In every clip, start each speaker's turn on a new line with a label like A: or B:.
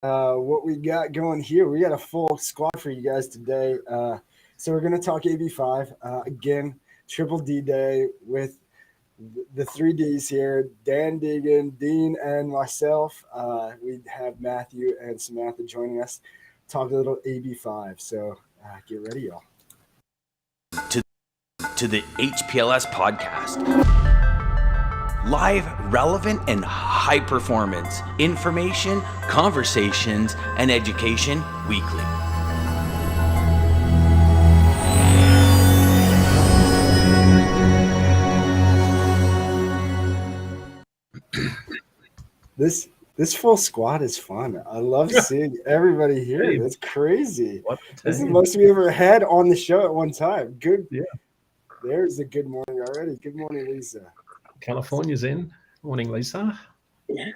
A: what we got going here. We got a full squad for you guys today. So we're going to talk AB5 again, Triple D Day with the three Ds here: Dan Deegan, Dean, and myself. We have Matthew and Samantha joining us. Talk a little AB5. So get ready, y'all.
B: To the HPLS podcast. Live, relevant, and high performance information, conversations, and education weekly.
A: This full squad is fun. I love seeing everybody here. That's crazy. This is the most we ever had on the show at one time. Good. Yeah. There's a good morning already. Good morning, Lisa.
C: California's in. Morning, Lisa.
D: Yeah.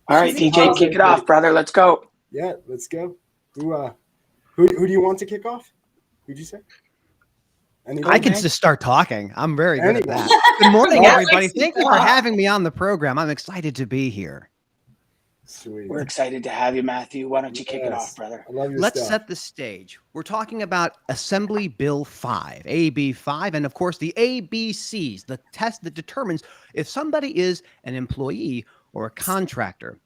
D: All right, DJ, kick it off, brother. Let's go.
A: Yeah, let's go. Who do you want to kick off? Who'd you say? Anybody?
E: I can just start talking. I'm very good at that. Good morning, everybody. Thank you for having me on the program. I'm excited to be here.
A: Sweet.
D: We're excited to have you, Matthew. Why don't you kick it off, brother?
A: I love your
E: Let's
A: stuff.
E: set the stage. We're talking about Assembly Bill 5, AB5, and of course the ABCs, the test that determines if somebody is an employee or a contractor.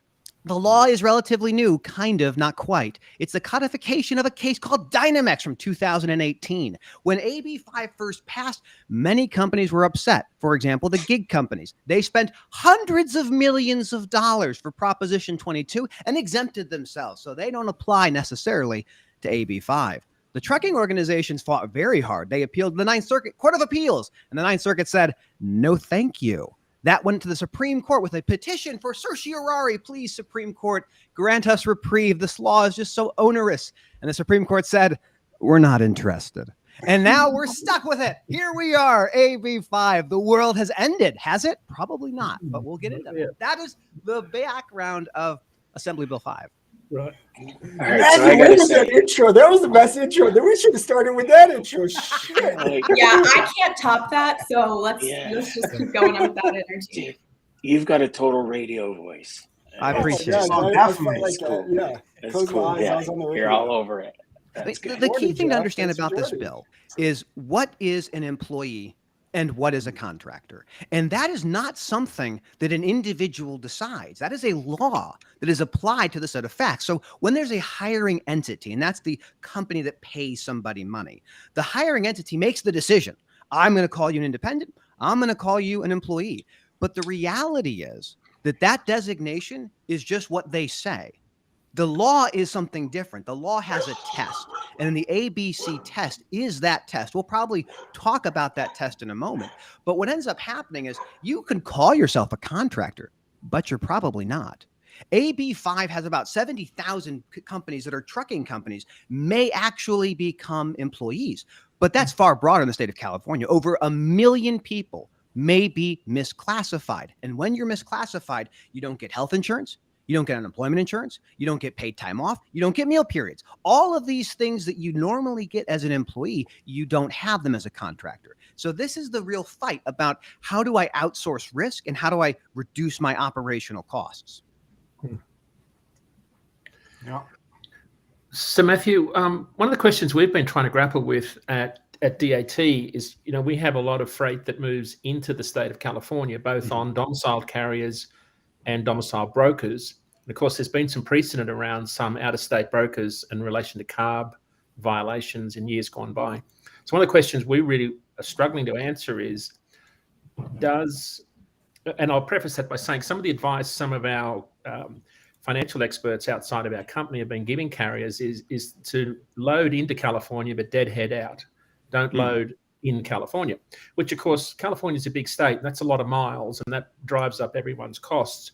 E: The law is relatively new, kind of, not quite. It's the codification of a case called Dynamex from 2018. When AB5 first passed, many companies were upset. For example, the gig companies. They spent hundreds of millions of dollars for Proposition 22 and exempted themselves, so they don't apply necessarily to AB5. The trucking organizations fought very hard. They appealed to the Ninth Circuit Court of Appeals, and the Ninth Circuit said, no, thank you. That went to the Supreme Court with a petition for certiorari. Please, Supreme Court, grant us reprieve. This law is just so onerous. And the Supreme Court said, we're not interested. And now we're stuck with it. Here we are, AB5. The world has ended. Has it? Probably not, but we'll get into it. That is the background of Assembly Bill 5.
C: Right.
D: All right, so
A: Where was that intro? That was the best intro. Then we should have started with that intro. Shit.
F: Yeah, I can't top that. So let's just keep going on with that energy.
D: Dude, you've got a total radio voice.
E: I appreciate
A: it.
E: Definitely.
D: It's cool.
A: It's
D: Close
A: cool.
D: my eyes, you're all over it.
E: The key thing to understand about this bill is what is an employee and what is a contractor. And that is not something that an individual decides. That is a law that is applied to the set of facts. So when there's a hiring entity, and that's the company that pays somebody money, the hiring entity makes the decision. I'm going to call you an independent. I'm going to call you an employee. But the reality is that that designation is just what they say. The law is something different. The law has a test, and the ABC test is that test. We'll probably talk about that test in a moment. But what ends up happening is you can call yourself a contractor, but you're probably not. AB5 has about 70,000 companies that are trucking companies may actually become employees, but that's far broader in the state of California. Over 1 million people may be misclassified. And when you're misclassified, you don't get health insurance. You don't get unemployment insurance. You don't get paid time off. You don't get meal periods. All of these things that you normally get as an employee, you don't have them as a contractor. So this is the real fight about how do I outsource risk and how do I reduce my operational costs.
A: Yeah.
C: So Matthew, one of the questions we've been trying to grapple with at DAT is, we have a lot of freight that moves into the state of California, both on domiciled carriers and domiciled brokers. And of course, there's been some precedent around some out-of-state brokers in relation to CARB violations in years gone by. So one of the questions we really are struggling to answer is, and I'll preface that by saying some of the advice some of our financial experts outside of our company have been giving carriers is to load into California, but deadhead out. Don't load in California, which of course, California is a big state. And that's a lot of miles, and that drives up everyone's costs.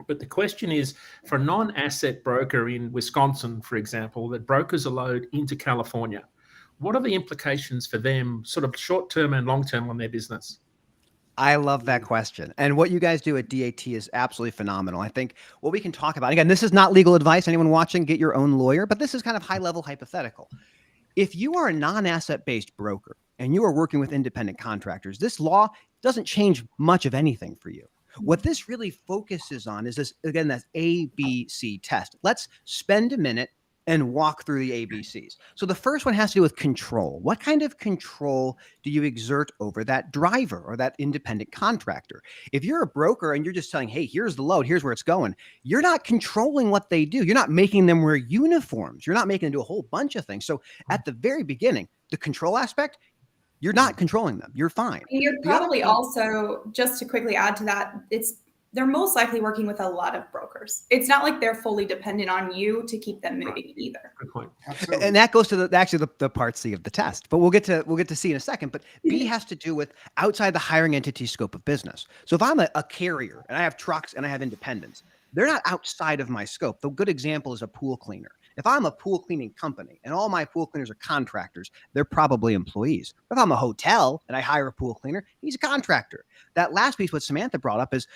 C: But the question is, for a non-asset broker in Wisconsin, for example, that brokers a load into California, what are the implications for them, sort of short-term and long-term, on their business?
E: I love that question. And what you guys do at DAT is absolutely phenomenal. I think what we can talk about, again, this is not legal advice. Anyone watching, get your own lawyer, but this is kind of high-level hypothetical. If you are a non-asset-based broker and you are working with independent contractors, this law doesn't change much of anything for you. What this really focuses on is this, again, that ABC test. Let's spend a minute and walk through the ABCs. So the first one has to do with control. What kind of control do you exert over that driver or that independent contractor? If you're a broker and you're just telling, hey, here's the load, here's where it's going, you're not controlling what they do. You're not making them wear uniforms. You're not making them do a whole bunch of things. So at the very beginning, the control aspect, you're not controlling them. You're fine.
F: And you're probably also, just to quickly add to that, they're most likely working with a lot of brokers. It's not like they're fully dependent on you to keep them moving either.
C: Good point.
A: Absolutely.
E: And that goes to the part C of the test, but we'll get to C in a second. But B has to do with outside the hiring entity scope of business. So if I'm a carrier and I have trucks and I have independents, they're not outside of my scope. The good example is a pool cleaner. If I'm a pool cleaning company and all my pool cleaners are contractors, they're probably employees. If I'm a hotel and I hire a pool cleaner, he's a contractor. That last piece, what Samantha brought up is,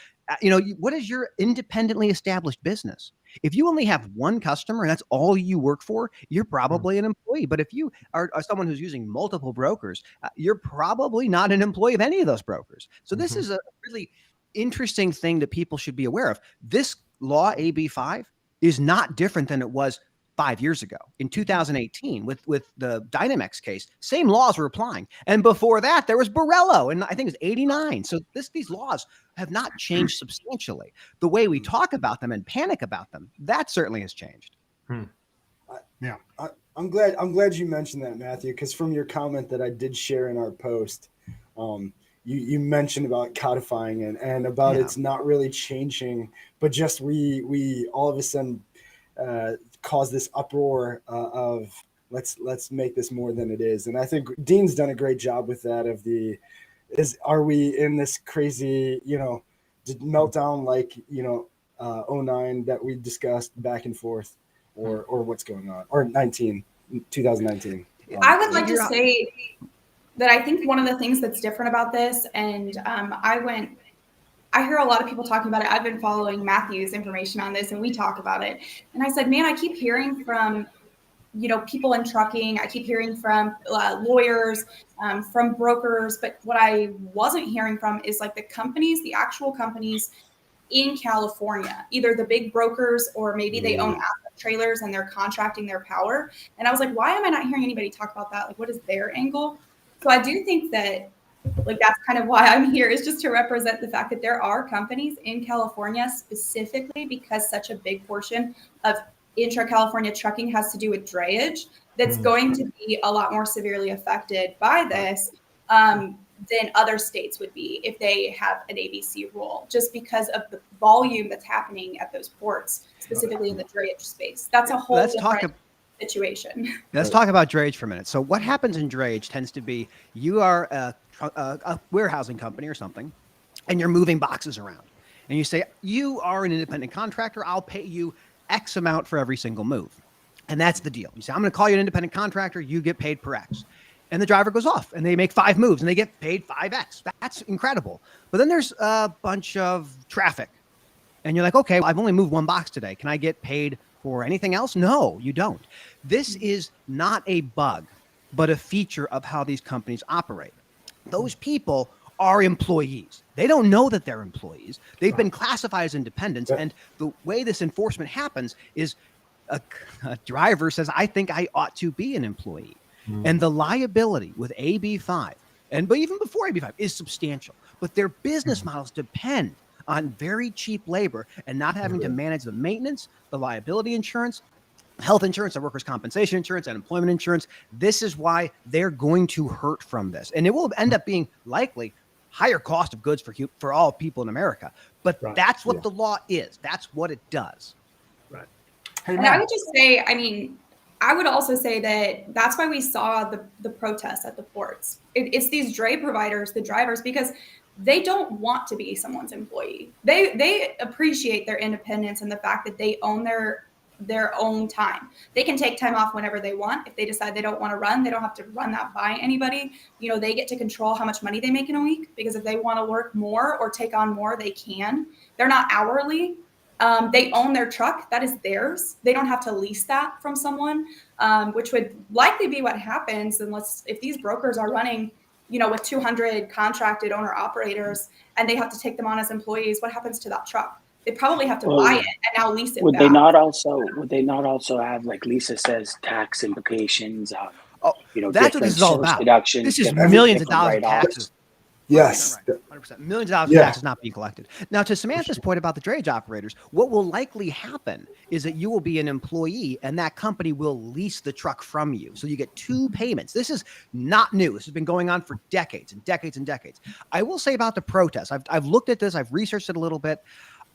E: what is your independently established business? If you only have one customer and that's all you work for, you're probably an employee. But if you are someone who's using multiple brokers, you're probably not an employee of any of those brokers. So this is a really interesting thing that people should be aware of. This law, AB5, is not different than it was 5 years ago. In 2018, with the Dynamex case, same laws were applying. And before that, there was Borello, and I think it was 89. So these laws have not changed substantially. The way we talk about them and panic about them, that certainly has changed.
A: Yeah. I'm glad you mentioned that, Matthew, because from your comment that I did share in our post, you mentioned about codifying and about it's not really changing, but just we all of a sudden cause this uproar of let's make this more than it is. And I think Dean's done a great job with that are we in this crazy, meltdown like, 09 that we discussed back and forth or what's going on, or 2019.
F: I would like to say that I think one of the things that's different about this, and I hear a lot of people talking about it. I've been following Matthew's information on this and we talk about it. And I said, man, I keep hearing from, people in trucking. I keep hearing from lawyers, from brokers. But what I wasn't hearing from is like the actual companies in California, either the big brokers or maybe they own asset trailers and they're contracting their power. And I was like, why am I not hearing anybody talk about that? Like, what is their angle? So I do think that that's kind of why I'm here, is just to represent the fact that there are companies in California specifically because such a big portion of intra-California trucking has to do with drayage that's going to be a lot more severely affected by this than other states would be if they have an ABC rule, just because of the volume that's happening at those ports, specifically in the drayage space. That's a whole different situation.
E: Let's talk about drayage for a minute. So what happens in drayage tends to be you are a warehousing company or something, and you're moving boxes around. And you say, you are an independent contractor. I'll pay you X amount for every single move. And that's the deal. You say, I'm going to call you an independent contractor. You get paid per X. And the driver goes off and they make 5 moves and they get paid 5X. That's incredible. But then there's a bunch of traffic. And you're like, okay, I've only moved 1 box today. Can I get paid for anything else? No, you don't. This is not a bug, but a feature of how these companies operate. Those people are employees. They don't know that they're employees. They've been classified as independents. And the way this enforcement happens is a driver says, I think I ought to be an employee. And the liability with AB5, but even before AB5, is substantial. But their business models depend on very cheap labor and not having to manage the maintenance, the liability insurance, health insurance, the workers' compensation insurance, and employment insurance. This is why they're going to hurt from this. And it will end up being likely higher cost of goods for all people in America. But that's what the law is. That's what it does.
C: Right.
F: Hey, and I would just say, I would also say that that's why we saw the protests at the ports. It's these dray providers, the drivers, because they don't want to be someone's employee. They appreciate their independence and the fact that they own their own time. They can take time off whenever they want. If they decide they don't want to run, they don't have to run that by anybody. They get to control how much money they make in a week, because if they want to work more or take on more, they can. They're not hourly. They own their truck. That is theirs. They don't have to lease that from someone, which would likely be what happens if these brokers are running with 200 contracted owner operators, and they have to take them on as employees, what happens to that truck? They probably have to buy it and now lease it
D: Would
F: back.
D: they not also have, like Lisa says, tax implications?
E: That's what this is all about.
D: Deductions,
E: this is millions of dollars of taxes.
A: Yes.
E: 100%. Millions of dollars of taxes not being collected. Now, to Samantha's point about the drayage operators, what will likely happen is that you will be an employee and that company will lease the truck from you. So you get two payments. This is not new. This has been going on for decades and decades and decades. I will say about the protests, I've looked at this. I've researched it a little bit.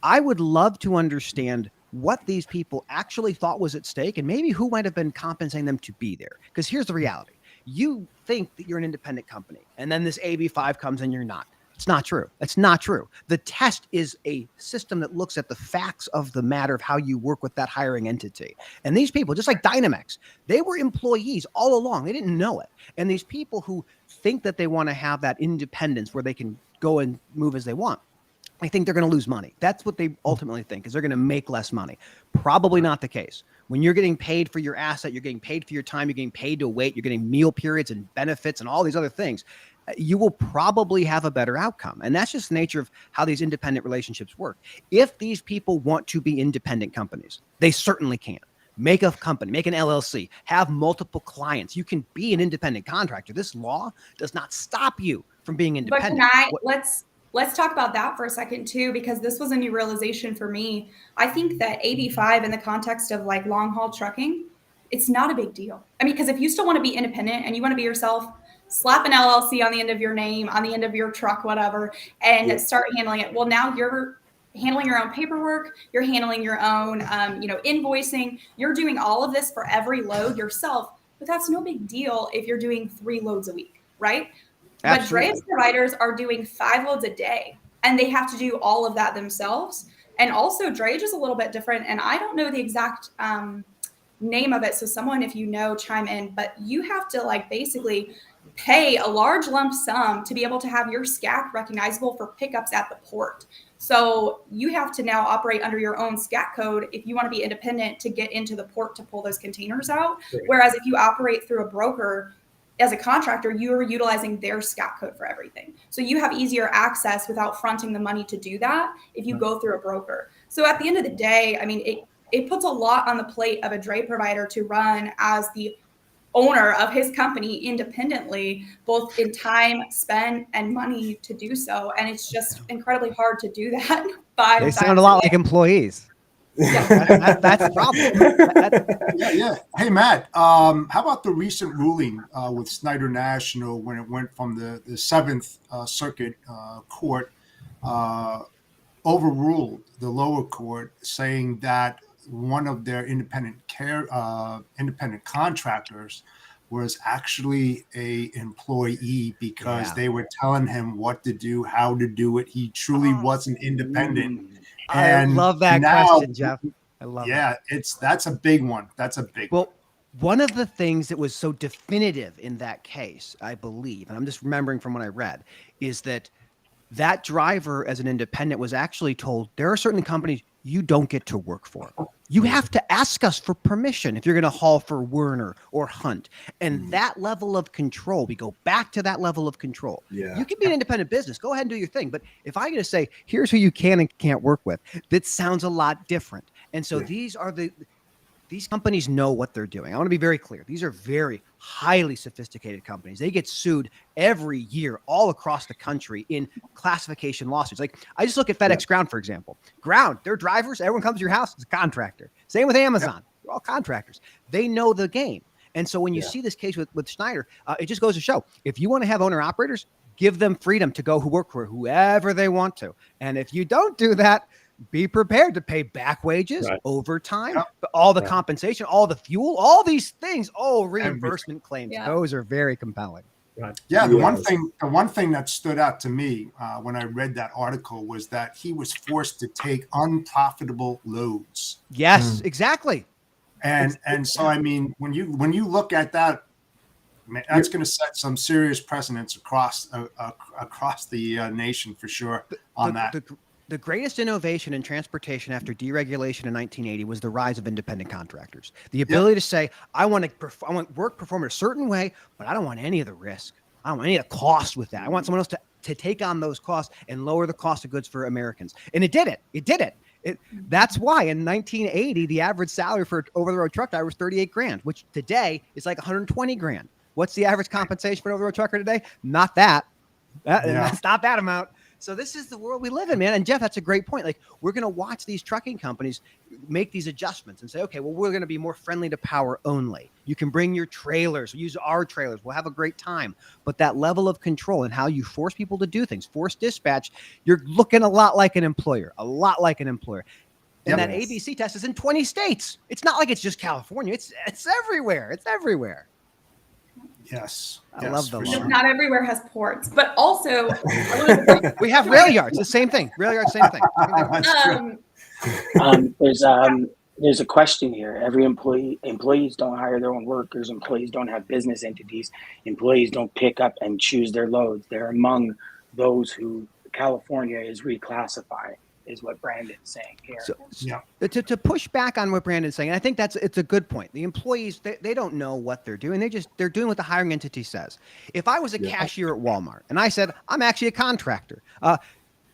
E: I would love to understand what these people actually thought was at stake and maybe who might have been compensating them to be there. Because here's the reality. You think that you're an independent company, and then this AB5 comes and you're not. It's not true. That's not true. The test is a system that looks at the facts of the matter of how you work with that hiring entity. And these people, just like Dynamex, they were employees all along. They didn't know it. And these people who think that they want to have that independence where they can go and move as they want, I think they're going to lose money. That's what they ultimately think, is they're going to make less money. Probably not the case. When you're getting paid for your asset, you're getting paid for your time, you're getting paid to wait, you're getting meal periods and benefits and all these other things, you will probably have a better outcome. And that's just the nature of how these independent relationships work. If these people want to be independent companies, they certainly can. Make a company, make an LLC, have multiple clients. You can be an independent contractor. This law does not stop you from being independent.
F: But let's talk about that for a second too, because this was a new realization for me. I think that AB5 in the context of like long haul trucking, it's not a big deal. I mean, because if you still want to be independent and you want to be yourself, slap an LLC on the end of your name, on the end of your truck, whatever, and start handling it. Well, now you're handling your own paperwork, you're handling your own, invoicing, you're doing all of this for every load yourself, but that's no big deal if you're doing 3 loads a week, right? Absolutely. But drayage providers are doing 5 loads a day, and they have to do all of that themselves. And also drayage is a little bit different, and I don't know the exact name of it. So someone, if you know, chime in, but you have to basically pay a large lump sum to be able to have your SCAC recognizable for pickups at the port. So you have to now operate under your own SCAC code if you want to be independent to get into the port to pull those containers out. Right. Whereas if you operate through a broker, as a contractor, you are utilizing their SCAC code for everything. So you have easier access without fronting the money to do that if you go through a broker. So at the end of the day, I mean, it puts a lot on the plate of a dray provider to run as the owner of his company independently, both in time spent and money to do so. And it's just incredibly hard to do that.
E: They sound a lot like employees. Yeah, that's the problem.
G: Yeah. Hey, Matt, how about the recent ruling with Snyder National when it went from the 7th Circuit Court overruled the lower court, saying that one of their independent contractors was actually a employee because they were telling him what to do, how to do it. He truly wasn't independent.
E: I love that question, Jeff. I love it.
G: That's a big one. That's a big one.
E: One of the things that was so definitive in that case, I believe, and I'm just remembering from what I read, is that driver as an independent was actually told there are certain companies you don't get to work for. You have to ask us for permission if you're going to haul for Werner or Hunt. And that level of control, we go back to that level of control. Yeah. You can be an independent business. Go ahead and do your thing. But if I'm going to say, here's who you can and can't work with, that sounds a lot different. And so these companies know what they're doing. I want to be very clear. These are very highly sophisticated companies. They get sued every year all across the country in classification lawsuits. Like I just look at FedEx Ground, for example. Ground, their drivers, everyone comes to your house, it's a contractor. Same with Amazon. They're all contractors. They know the game. And so when you see this case with Schneider, it just goes to show, if you want to have owner operators, give them freedom to go work for whoever they want to. And if you don't do that, be prepared to pay back wages, overtime, all the compensation, all the fuel, all these things, reimbursement claims. Yeah. Those are very compelling. Right.
G: Yeah. The one thing that stood out to me when I read that article was that he was forced to take unprofitable loads.
E: Yes, exactly.
G: And so, I mean, when you look at that, man, that's going to set some serious precedents across the nation for sure on that.
E: The greatest innovation in transportation after deregulation in 1980 was the rise of independent contractors. The ability to say, I want work performed a certain way, but I don't want any of the risk. I don't want any of the cost with that. I want someone else to take on those costs and lower the cost of goods for Americans. And it did it. It did it. That's why in 1980, the average salary for an over-the-road truck driver was $38,000, which today is like $120,000. What's the average compensation for an over-the-road trucker today? Not that. That's not that amount. So this is the world we live in, man. And Jeff, that's a great point. Like, we're going to watch these trucking companies make these adjustments and say, okay, well, we're going to be more friendly to power only. You can bring your trailers, use our trailers. We'll have a great time. But that level of control and how you force people to do things, force dispatch, you're looking a lot like an employer, And that ABC test is in 20 states. It's not like it's just California. It's everywhere. It's everywhere.
G: Yes.
E: I love the law.
F: Not everywhere has ports, but also
E: we have rail yards. The same thing. Rail yards, same thing.
D: There's a question here. Every employees don't hire their own workers. Employees don't have business entities. Employees don't pick up and choose their loads. They're among those who California is reclassifying, is what Brandon's saying here.
E: To push back on what Brandon's saying, I think it's a good point. The employees, they don't know what they're doing. They're doing what the hiring entity says. If I was a cashier at Walmart and I said, I'm actually a contractor,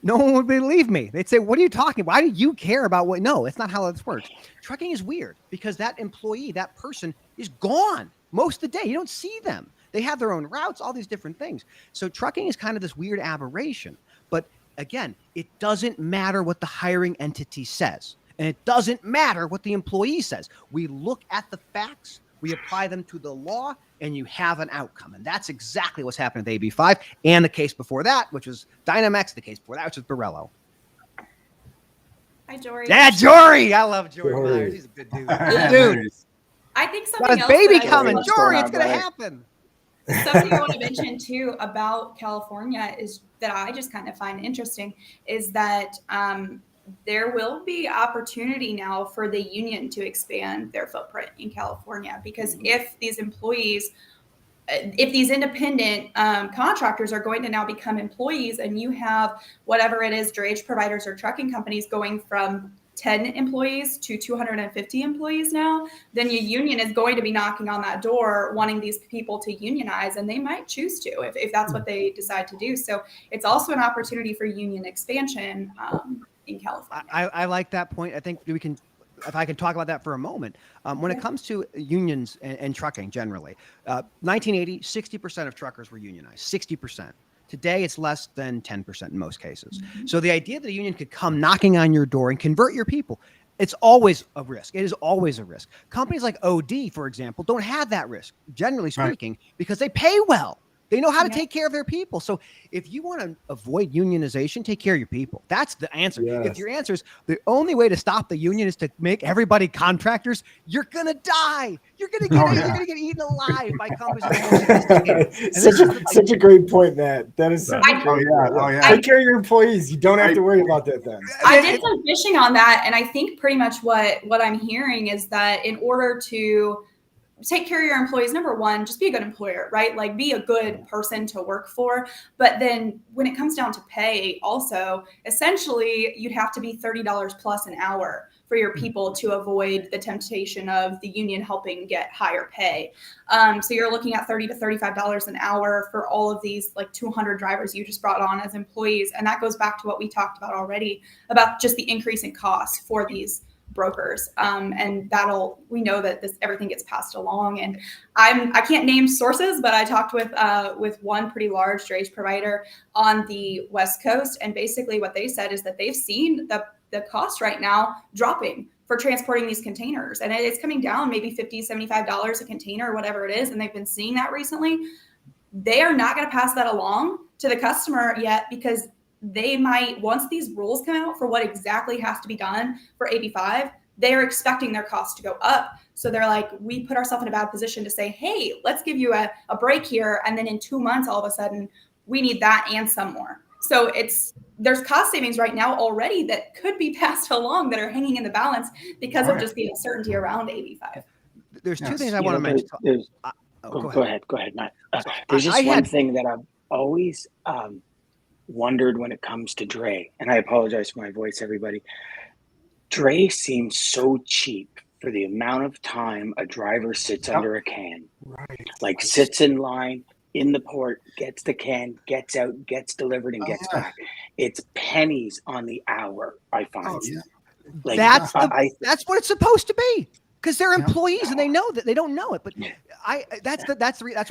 E: no one would believe me. They'd say, what are you talking about? Why do you care about what? No, it's not how this works. Trucking is weird because that employee, that person is gone most of the day. You don't see them. They have their own routes, all these different things. So trucking is kind of this weird aberration. But again, it doesn't matter what the hiring entity says. And it doesn't matter what the employee says. We look at the facts, we apply them to the law, and you have an outcome. And that's exactly what's happened with AB5 and the case before that, which was Dynamex, the case before that, which was Borello.
F: Hi, Jory.
E: Yeah, Jory. I love Jory Myers. He's a good dude. Good dude.
F: I think something
E: Got his
F: else
E: baby
F: that I
E: coming.
F: love-
E: Jory, it's going to happen.
F: Something I want to mention too about California is that I just kind of find interesting is that there will be opportunity now for the union to expand their footprint in California, because if these employees, if these independent contractors are going to now become employees, and you have whatever it is, drayage providers or trucking companies going from 10 employees to 250 employees now, then your union is going to be knocking on that door wanting these people to unionize, and they might choose to if that's what they decide to do. So it's also an opportunity for union expansion in California.
E: I like that point. I think we can, if I can talk about that for a moment. When it comes to unions and trucking generally, 1980, 60% of truckers were unionized, 60%. Today, it's less than 10% in most cases. So the idea that a union could come knocking on your door and convert your people, it's always a risk. It is always a risk. Companies like OD, for example, don't have that risk, generally speaking, because they pay well. They know how to take care of their people. So if you want to avoid unionization, take care of your people. That's the answer.
A: Yes.
E: If your answer is the only way to stop the union is to make everybody contractors, you're going to die. You're going to get eaten alive by companies.
A: Such a great point, Matt. That is.
G: Yeah.
A: Take care of your employees. You don't have to worry about that then.
F: I did some fishing on that, and I think pretty much what I'm hearing is that in order to take care of your employees, number one, just be a good employer, right? Like, be a good person to work for. But then when it comes down to pay also, essentially you'd have to be $30 plus an hour for your people to avoid the temptation of the union helping get higher pay. So you're looking at $30 to $35 an hour for all of these like 200 drivers you just brought on as employees. And that goes back to what we talked about already about just the increase in costs for these brokers, and we know that everything gets passed along. And I can't name sources, but I talked with one pretty large drayage provider on the West Coast, and basically what they said is that they've seen the cost right now dropping for transporting these containers, and it's coming down maybe $50, $75 a container or whatever it is, and they've been seeing that recently. They are not going to pass that along to the customer yet, because they might, once these rules come out for what exactly has to be done for AB5, they're expecting their costs to go up. So they're like, we put ourselves in a bad position to say, hey, let's give you a break here. And then in 2 months, all of a sudden, we need that and some more. So there's cost savings right now already that could be passed along that are hanging in the balance because of just the uncertainty around AB5.
E: There's two things I want to mention.
D: Go ahead, Matt. There's just one thing that I've always wondered when it comes to Dre, and I apologize for my voice, everybody. Dre seems so cheap for the amount of time a driver sits under a can. Right. Like sits in line, in the port, gets the can, gets out, gets delivered, and gets back. It's pennies on the hour, I find.
G: Oh, yeah.
D: Like,
E: That's what it's supposed to be, because they're employees and they know that. They don't know it, but that's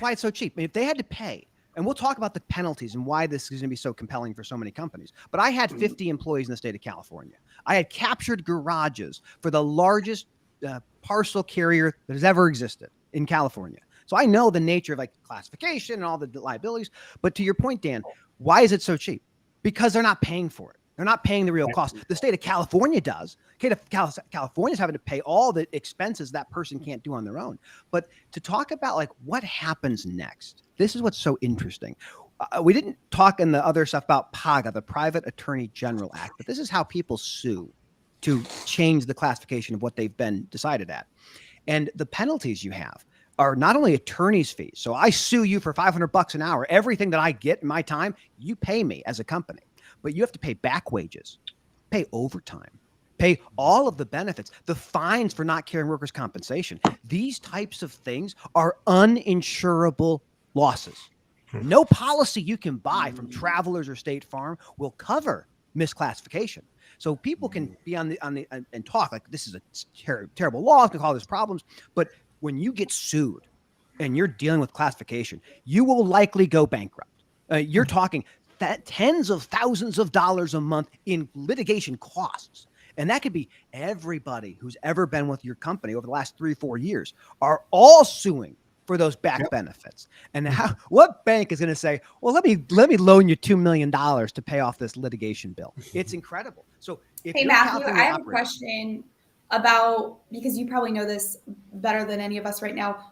E: why it's so cheap. I mean, if they had to pay, and we'll talk about the penalties and why this is going to be so compelling for so many companies. But I had 50 employees in the state of California. I had captured garages for the largest parcel carrier that has ever existed in California. So I know the nature of like classification and all the liabilities. But to your point, Dan, why is it so cheap? Because they're not paying for it. They're not paying the real cost. The state of California does. California's having to pay all the expenses that person can't do on their own. But to talk about like what happens next, this is what's so interesting. We didn't talk in the other stuff about PAGA, the Private Attorney General Act, but this is how people sue to change the classification of what they've been decided at. And the penalties you have are not only attorney's fees. So I sue you for $500 an hour. Everything that I get in my time, you pay me as a company. But you have to pay back wages, pay overtime, pay all of the benefits, the fines for not carrying workers' compensation. These types of things are uninsurable losses. No policy you can buy from Travelers or State Farm will cover misclassification. So people can be on the and talk like this is a terrible law, to call this problems. But when you get sued and you're dealing with classification, you will likely go bankrupt. You're talking that tens of thousands of dollars a month in litigation costs. And that could be everybody who's ever been with your company over the last 3-4 years are all suing for those back benefits. And what bank is going to say, well, let me loan you $2 million to pay off this litigation bill? It's incredible. So
F: hey, Matthew, I have a question about, because you probably know this better than any of us right now.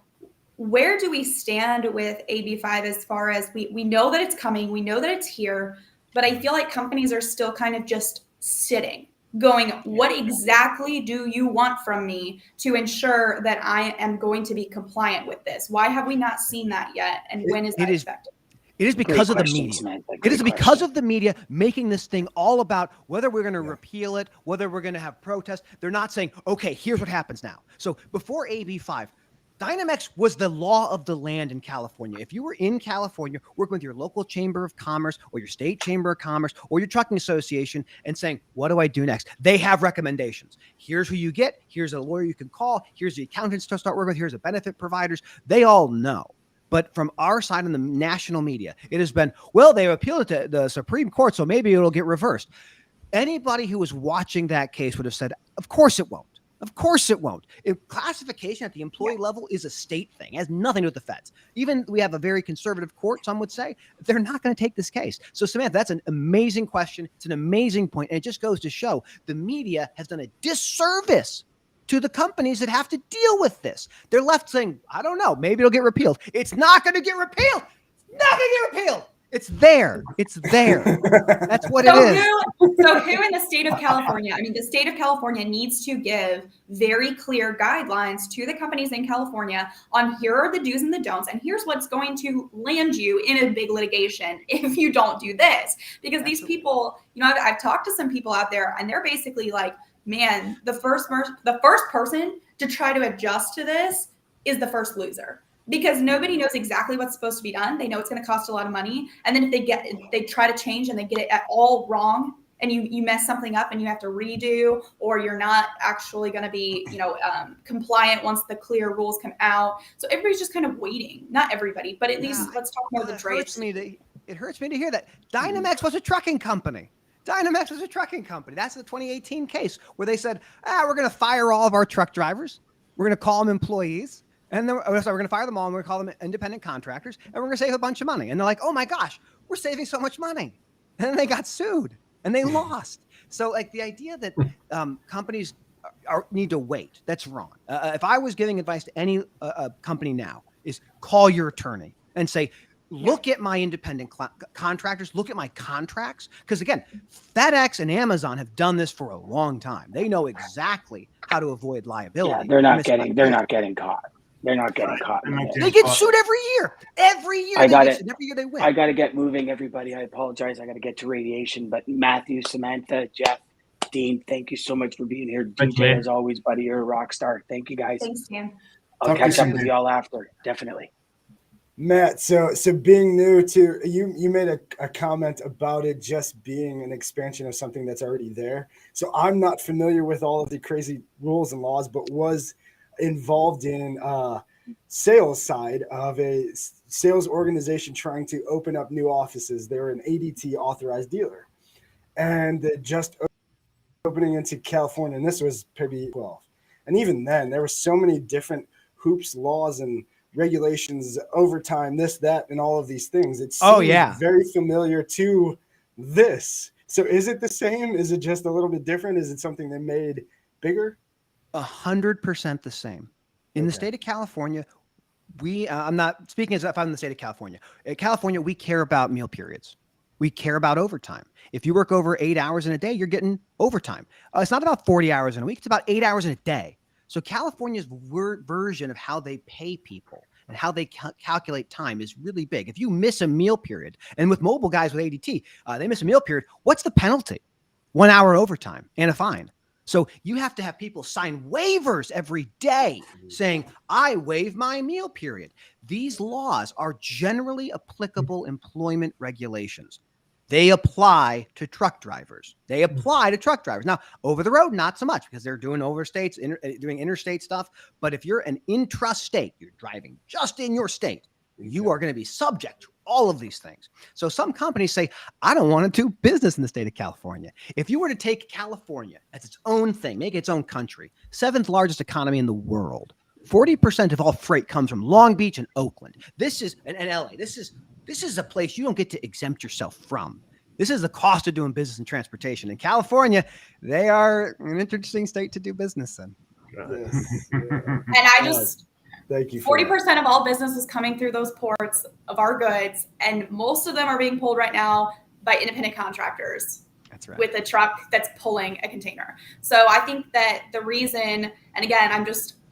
F: Where do we stand with AB5 as far as we know that it's coming, we know that it's here, but I feel like companies are still kind of just sitting, going, what exactly do you want from me to ensure that I am going to be compliant with this? Why have we not seen that yet? And when is that expected?
E: It is because of the media. It is because of the media making this thing all about whether we're going to repeal it, whether we're going to have protests. They're not saying, okay, here's what happens now. So before AB5, Dynamex was the law of the land in California. If you were in California working with your local chamber of commerce or your state chamber of commerce or your trucking association and saying, what do I do next? They have recommendations. Here's who you get. Here's a lawyer you can call. Here's the accountants to start working with. Here's the benefit providers. They all know. But from our side in the national media, it has been, well, they appealed it to the Supreme Court, so maybe it'll get reversed. Anybody who was watching that case would have said, of course it won't. Of course it won't. If classification at the employee level is a state thing. It has nothing to do with the feds. Even we have a very conservative court, some would say, they're not going to take this case. So Samantha, that's an amazing question. It's an amazing point. And it just goes to show the media has done a disservice to the companies that have to deal with this. They're left saying, I don't know, maybe it'll get repealed. It's not going to get repealed. It's not going to get repealed. It's there. It's there. That's what it is.
F: So who in the state of California, I mean, the state of California needs to give very clear guidelines to the companies in California on here are the do's and the don'ts, and here's what's going to land you in a big litigation if you don't do this. Because these people, you know, I've talked to some people out there, and they're basically like, man, the first person to try to adjust to this is the first loser. Because nobody knows exactly what's supposed to be done. They know it's going to cost a lot of money. And then if they try to change and they get it at all wrong, and you mess something up and you have to redo, or you're not actually going to be, compliant once the clear rules come out. So everybody's just kind of waiting. Not everybody, but at least let's talk about the trades.
E: It hurts me to hear that. Dynamex was a trucking company. That's the 2018 case where they said, we're going to fire all of our truck drivers. We're going to call them employees. And then we're going to fire them all, and we're going to call them independent contractors, and we're going to save a bunch of money. And they're like, oh my gosh, we're saving so much money. And then they got sued, and they lost. So like the idea that companies need to wait, that's wrong. If I was giving advice to any company now, is call your attorney and say, look at my independent contractors, look at my contracts. Because again, FedEx and Amazon have done this for a long time. They know exactly how to avoid liability.
D: Yeah, they're not getting caught. They're not getting caught.
E: They get sued every year. Every year every year they win.
D: I got to get moving, everybody. I apologize. I got to get to radiation. But Matthew, Samantha, Jeff, Dean, thank you so much for being here. DJ, as always, buddy, you're a rock star. Thank you, guys.
F: Thanks, Dan.
D: I'll catch up with you all after. Definitely.
A: Matt, so being new to you made a comment about it just being an expansion of something that's already there. So I'm not familiar with all of the crazy rules and laws, but was involved in sales side of a sales organization trying to open up new offices. They were an ADT authorized dealer, and just opening into California, and this was maybe 12. And even then, there were so many different hoops, laws, and regulations, overtime, this, that, and all of these things. It seems very familiar to this. So is it the same? Is it just a little bit different? Is it something they made bigger?
E: 100% the same. In the state of California, I'm not speaking as if I'm in the state of California. In California, we care about meal periods. We care about overtime. If you work over 8 hours in a day, you're getting overtime. It's not about 40 hours in a week. It's about 8 hours in a day. So California's version of how they pay people and how they calculate time is really big. If you miss a meal period, and with mobile guys with ADT, they miss a meal period, what's the penalty? 1 hour overtime and a fine. So you have to have people sign waivers every day saying, I waive my meal period. These laws are generally applicable employment regulations. They apply to truck drivers. Now, over the road, not so much, because they're doing overstates, doing interstate stuff. But if you're an intrastate, you're driving just in your state, you are going to be subject to all of these things. So some companies say, I don't want to do business in the state of California. If you were to take California as its own thing, make it its own country, 7th largest economy in the world, 40% of all freight comes from Long Beach and Oakland. This is and LA. This is a place you don't get to exempt yourself from. This is the cost of doing business and transportation. In California, they are an interesting state to do business in.
A: Yes.
F: And I just,
A: thank you.
F: 40% of all business is coming through those ports of our goods, and most of them are being pulled right now by independent contractors.
E: That's right.
F: With a truck that's pulling a container. So I think that the reason, and again,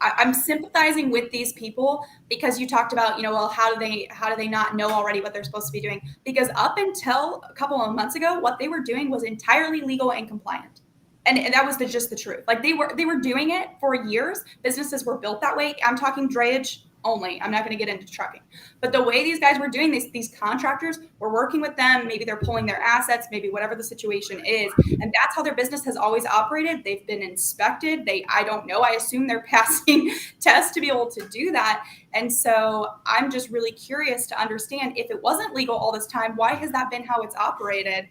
F: I'm sympathizing with these people, because you talked about, well, how do they not know already what they're supposed to be doing? Because up until a couple of months ago, what they were doing was entirely legal and compliant. And that was just the truth. Like they were doing it for years. Businesses were built that way. I'm talking drayage only. I'm not going to get into trucking. But the way these guys were doing this, these contractors were working with them. Maybe they're pulling their assets, maybe whatever the situation is. And that's how their business has always operated. They've been inspected. I don't know. I assume they're passing tests to be able to do that. And so I'm just really curious to understand, if it wasn't legal all this time, why has that been how it's operated?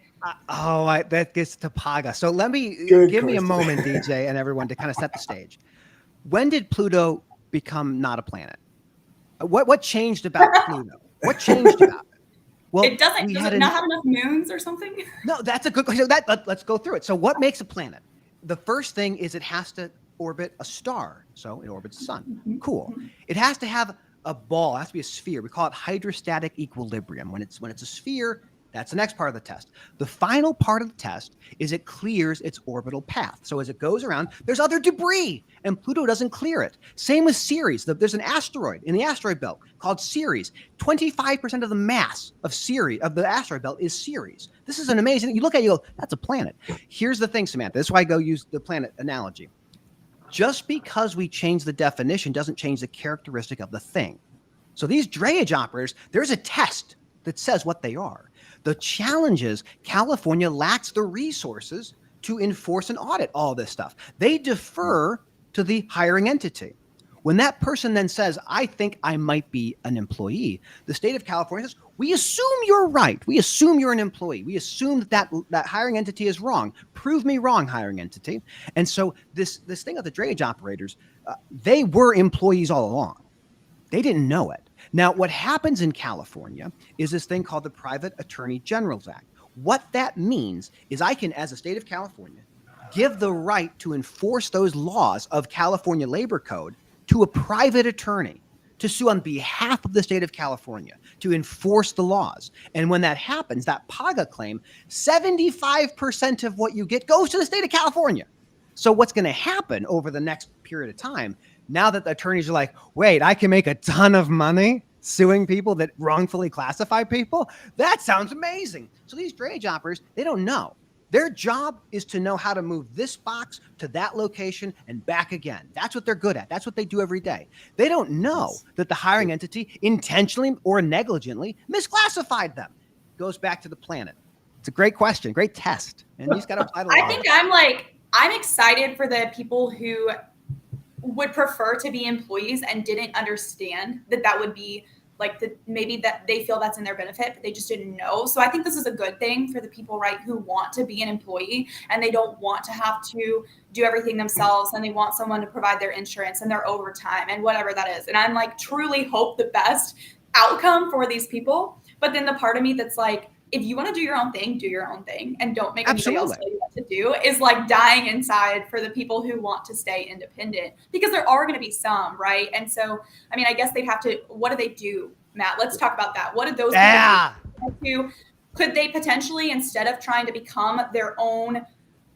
E: That gets to PAGA. So let me give me a moment, DJ, and everyone, to kind of set the stage. When did Pluto become not a planet? What changed about Pluto? What changed about it? Well,
F: it doesn't. Does it not have enough moons or something?
E: No, that's a good question. Let's go through it. So what makes a planet? The first thing is it has to orbit a star. So it orbits the sun. Mm-hmm. Cool. It has to have a ball. It has to be a sphere. We call it hydrostatic equilibrium. When it's a sphere, that's the next part of the test. The final part of the test is it clears its orbital path. So as it goes around, there's other debris, and Pluto doesn't clear it. Same with Ceres. There's an asteroid in the asteroid belt called Ceres. 25% of the mass of the asteroid belt is Ceres. This is an amazing. You look at it, you go, that's a planet. Here's the thing, Samantha. This is why I go use the planet analogy. Just because we change the definition doesn't change the characteristic of the thing. So these drayage operators, there's a test that says what they are. The challenge is California lacks the resources to enforce and audit all this stuff. They defer to the hiring entity. When that person then says, I think I might be an employee, the state of California says, we assume you're right. We assume you're an employee. We assume that hiring entity is wrong. Prove me wrong, hiring entity. And so this thing of the drayage operators, they were employees all along. They didn't know it. Now, what happens in California is this thing called the Private Attorney General's Act. What that means is I can, as a state of California, give the right to enforce those laws of California Labor Code to a private attorney to sue on behalf of the state of California to enforce the laws. And when that happens, that PAGA claim, 75% of what you get goes to the state of California. So what's going to happen over the next period of time, now that the attorneys are like, wait, I can make a ton of money suing people that wrongfully classify people? That sounds amazing. So these drayage operators, they don't know. Their job is to know how to move this box to that location and back again. That's what they're good at. That's what they do every day. They don't know that the hiring entity intentionally or negligently misclassified them. Goes back to the planet. It's a great question, great test. And you just got to apply the law.
F: I think I'm excited for the people who would prefer to be employees and didn't understand that would be like maybe that they feel that's in their benefit, but they just didn't know. So I think this is a good thing for the people, right, who want to be an employee and they don't want to have to do everything themselves, and they want someone to provide their insurance and their overtime and whatever that is. And I'm like, truly hope the best outcome for these people. But then the part of me that's like, if you want to do your own thing, do your own thing, and don't make anybody else tell you what to do, is like dying inside for the people who want to stay independent, because there are going to be some, right? And so, I mean, I guess they'd have to, what do they do, Matt? Let's talk about that. What did those people do? Could they potentially, instead of trying to become their own,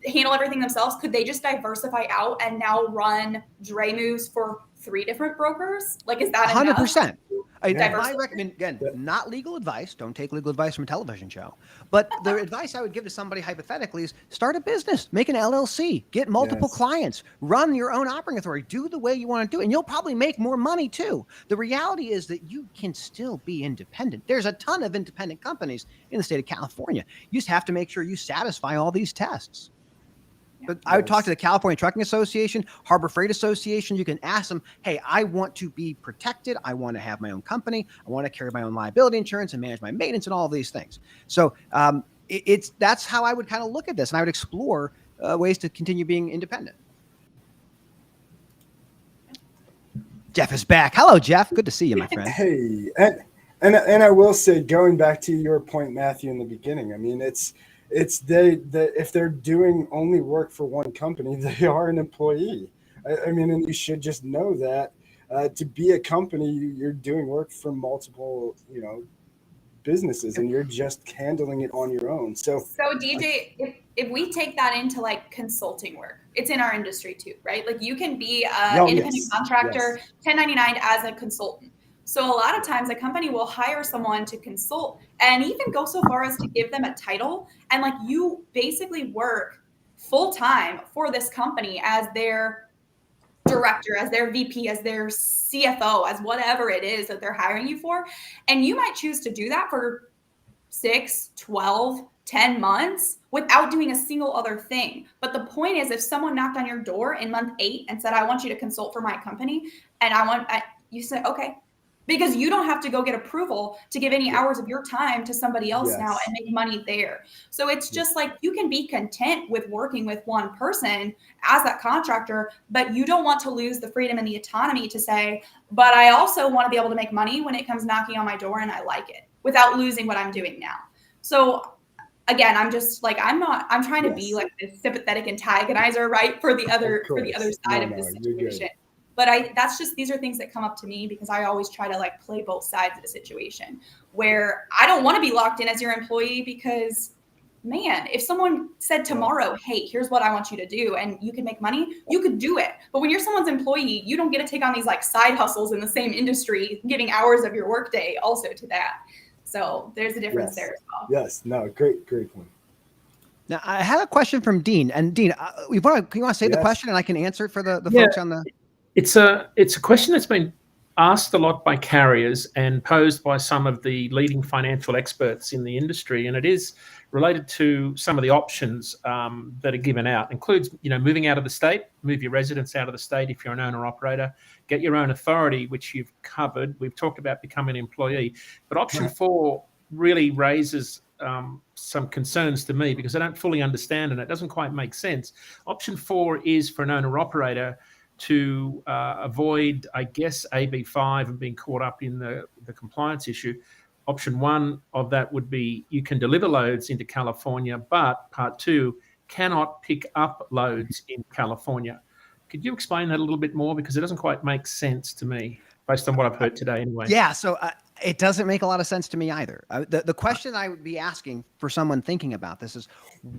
F: handle everything themselves, could they just diversify out and now run Dre moves for 3 different brokers? Like, is that
E: 100%? I recommend, again, not legal advice. Don't take legal advice from a television show. But the advice I would give to somebody hypothetically is start a business, make an LLC, get multiple clients, run your own operating authority, do the way you want to do it, and you'll probably make more money too. The reality is that you can still be independent. There's a ton of independent companies in the state of California. You just have to make sure you satisfy all these tests. But I would talk to the California Trucking Association, Harbor Freight Association. You can ask them, hey, I want to be protected. I want to have my own company. I want to carry my own liability insurance and manage my maintenance and all of these things. So that's how I would kind of look at this. And I would explore ways to continue being independent. Jeff is back. Hello, Jeff. Good to see you, my friend.
A: Hey, and I will say, going back to your point, Matthew, in the beginning, I mean, it's if they're doing only work for one company, they are an employee. I mean, and you should just know that to be a company, you're doing work for multiple, businesses, and you're just handling it on your own. So
F: DJ, if we take that into like consulting work, it's in our industry too, right? Like you can be an independent contractor, 1099 as a consultant. So a lot of times a company will hire someone to consult and even go so far as to give them a title. And like you basically work full time for this company as their director, as their VP, as their CFO, as whatever it is that they're hiring you for. And you might choose to do that for 6, 12, 10 months without doing a single other thing. But the point is, if someone knocked on your door in month 8 and said, I want you to consult for my company, and you say, okay. Because you don't have to go get approval to give any hours of your time to somebody else now and make money there. So it's just like you can be content with working with one person as that contractor, but you don't want to lose the freedom and the autonomy to say, but I also want to be able to make money when it comes knocking on my door and I like it without losing what I'm doing now. So again, I'm just like, I'm trying to be like this sympathetic antagonizer, right? For the other side of this situation. But these are things that come up to me because I always try to like play both sides of the situation, where I don't want to be locked in as your employee because, man, if someone said tomorrow, hey, here's what I want you to do and you can make money, you could do it. But when you're someone's employee, you don't get to take on these like side hustles in the same industry, giving hours of your workday also to that. So there's a difference there as well.
A: Yes, no, great point.
E: Now, I have a question from Dean. And Dean, you want to say the question and I can answer it for the folks on the...
C: It's a question that's been asked a lot by carriers and posed by some of the leading financial experts in the industry, and it is related to some of the options that are given out. Includes, moving out of the state, move your residence out of the state if you're an owner operator, get your own authority, which you've covered. We've talked about becoming an employee, but option 4 really raises some concerns to me because I don't fully understand and it doesn't quite make sense. Option 4 is for an owner operator to avoid, I guess, AB5 and being caught up in the compliance issue. Option 1 of that would be you can deliver loads into California, but part 2 cannot pick up loads in California. Could you explain that a little bit more? Because it doesn't quite make sense to me based on what I've heard today anyway.
E: Yeah, so It doesn't make a lot of sense to me either. The question I would be asking for someone thinking about this is,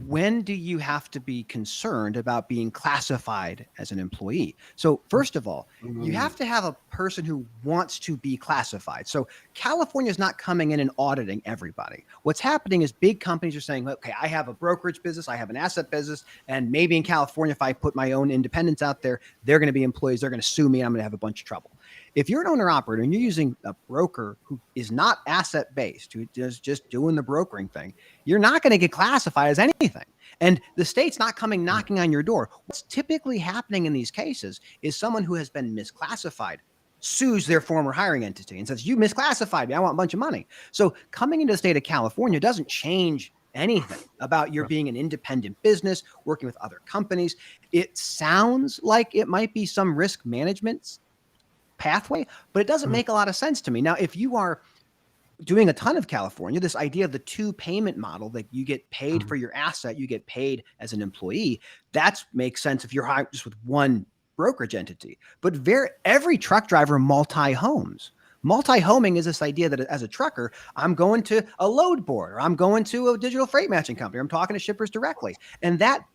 E: when do you have to be concerned about being classified as an employee? So first of all, you have to have a person who wants to be classified. So California is not coming in and auditing everybody. What's happening is big companies are saying, okay, I have a brokerage business, I have an asset business, and maybe in California, if I put my own independents out there, they're going to be employees, they're going to sue me, and I'm going to have a bunch of trouble. If you're an owner operator and you're using a broker who is not asset based, who is just doing the brokering thing, you're not going to get classified as anything. And the state's not coming knocking on your door. What's typically happening in these cases is someone who has been misclassified sues their former hiring entity and says, you misclassified me, I want a bunch of money. So coming into the state of California doesn't change anything about your being an independent business, working with other companies. It sounds like it might be some risk management pathway, but it doesn't make a lot of sense to me. Now, if you are doing a ton of California, this idea of the two payment model, that you get paid for your asset, you get paid as an employee, that makes sense if you're hired just with one brokerage entity. But every truck driver multi-homes. Multi-homing is this idea that as a trucker, I'm going to a load board, or I'm going to a digital freight matching company, or I'm talking to shippers directly. And that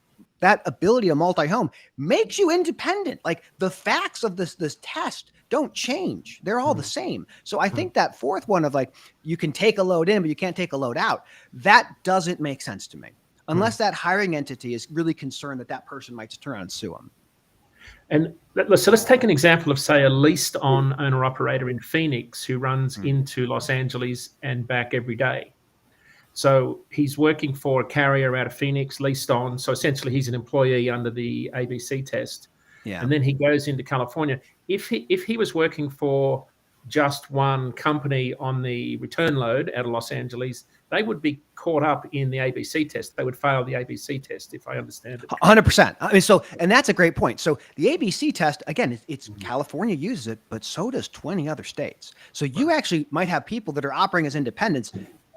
E: ability to multi-home makes you independent. Like, the facts of this test don't change. They're all the same. So I think that fourth one of, like, you can take a load in, but you can't take a load out, that doesn't make sense to me, unless that hiring entity is really concerned that that person might just turn around and sue them.
C: And so let's take an example of, say, a leased on owner operator in Phoenix who runs into Los Angeles and back every day. So he's working for a carrier out of Phoenix, leased on. So essentially he's an employee under the ABC test. Yeah. And then he goes into California. If he was working for just one company on the return load out of Los Angeles, they would be caught up in the ABC test. They would fail the ABC test, if I understand it.
E: 100%. I mean, and that's a great point. So the ABC test, again, it's California uses it, but so does 20 other states. So you actually might have people that are operating as independents,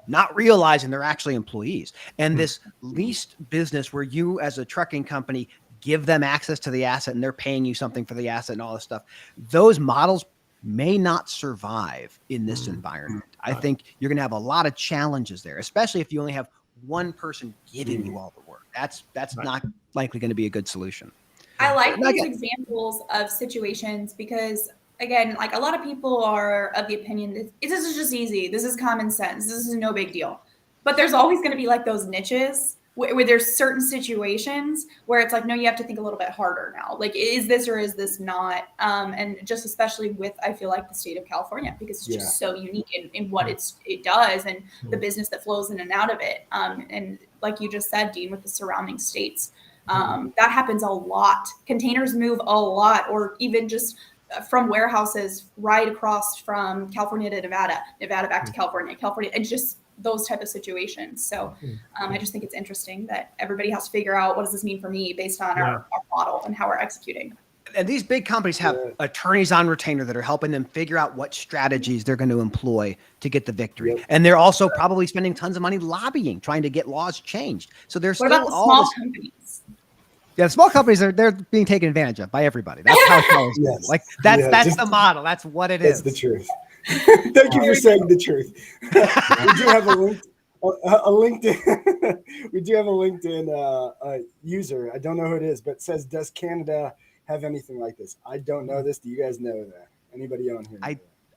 E: not realizing they're actually employees. And this leased business where you, as a trucking company, give them access to the asset and they're paying you something for the asset and all this stuff, those models may not survive in this environment. I think you're going to have a lot of challenges there, especially if you only have one person giving you all the work. That's not likely going to be a good solution.
F: I like these examples of situations because, again, like, a lot of people are of the opinion that this is just easy. This is common sense. This is no big deal. But there's always going to be, like, those niches where there's certain situations where it's like, no, you have to think a little bit harder now. Like, is this or is this not? And just especially with, I feel like, the state of California, because it's just so unique in what it does and the business that flows in and out of it. And like you just said, Dean, with the surrounding states, that happens a lot. Containers move a lot, or even just from warehouses right across from California to Nevada back to California, and just those type of situations. So I just think it's interesting that everybody has to figure out, what does this mean for me based on our model and how we're executing.
E: And these big companies have attorneys on retainer that are helping them figure out what strategies they're going to employ to get the victory. And they're also probably spending tons of money lobbying, trying to get laws changed. So there's
F: what about the small companies?
E: Yeah, the small companies they're being taken advantage of by everybody. That's how it goes. Like, that's the model. That's what it is.
A: That's the truth. Thank you for saying the truth. We do have a LinkedIn. We do have a LinkedIn user. I don't know who it is, but it says, "Does Canada have anything like this?" I don't know this. Do you guys know that? Anybody on here?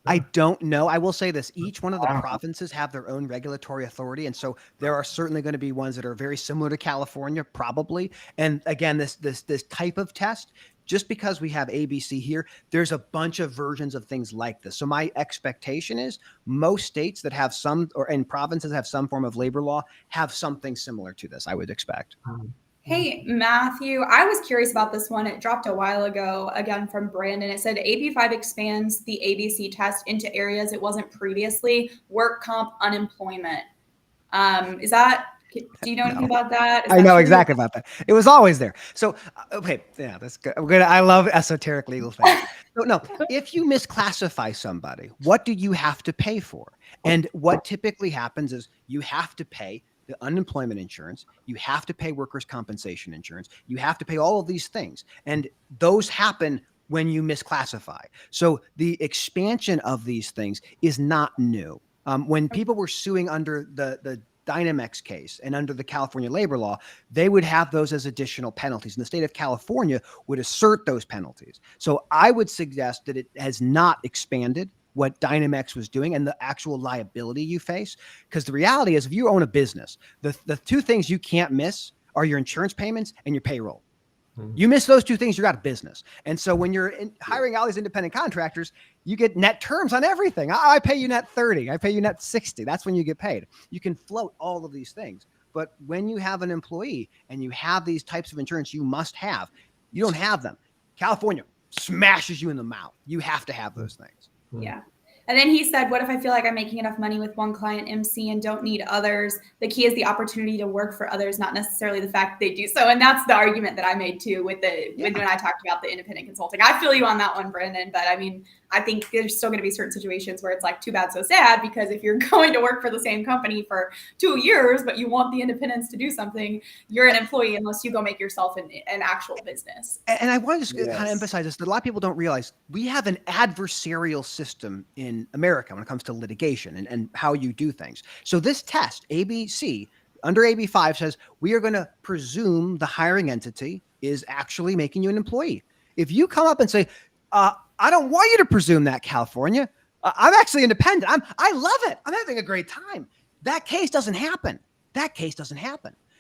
E: I don't know. I will say this: each one of the provinces have their own regulatory authority, and so there are certainly going to be ones that are very similar to California, probably. And again, this type of test, just because we have ABC here, there's a bunch of versions of things like this. So my expectation is most states that have and provinces have some form of labor law have something similar to this, I would expect.
F: Hey, Matthew, I was curious about this one. It dropped a while ago, again, from Brandon. It said AB5 expands the ABC test into areas it wasn't previously, work comp, unemployment. Do you know anything about that?
E: I know exactly about that. It was always there. So, okay, yeah, that's good. I love esoteric legal things. No, if you misclassify somebody, what do you have to pay for? And what typically happens is you have to pay the unemployment insurance, you have to pay workers' compensation insurance, you have to pay all of these things. And those happen when you misclassify. So the expansion of these things is not new. When people were suing under the Dynamex case and under the California labor law, they would have those as additional penalties. And the state of California would assert those penalties. So I would suggest that it has not expanded what Dynamex was doing and the actual liability you face. Because the reality is, if you own a business, the two things you can't miss are your insurance payments and your payroll. You miss those two things, you're out of business. And so when you're hiring all these independent contractors, you get net terms on everything. I pay you net 30. I pay you net 60. That's when you get paid. You can float all of these things. But when you have an employee and you have these types of insurance you must have, you don't have them. California smashes you in the mouth. You have to have those things.
F: Yeah. And then he said, what if I feel like I'm making enough money with one client MC and don't need others? The key is the opportunity to work for others, not necessarily the fact they do so. And that's the argument that I made too with when I talked about the independent consulting. I feel you on that one, Brandon. But I mean, I think there's still going to be certain situations where it's like too bad, so sad, because if you're going to work for the same company for 2 years, but you want the independence to do something, you're an employee unless you go make yourself an actual business.
E: And I want to just kind of emphasize this, that a lot of people don't realize we have an adversarial system in America when it comes to litigation and how you do things. So this test, ABC, under AB5 says we are going to presume the hiring entity is actually making you an employee. If you come up and say, I don't want you to presume that, California. I'm actually independent. I love it. I'm having a great time. That case doesn't happen.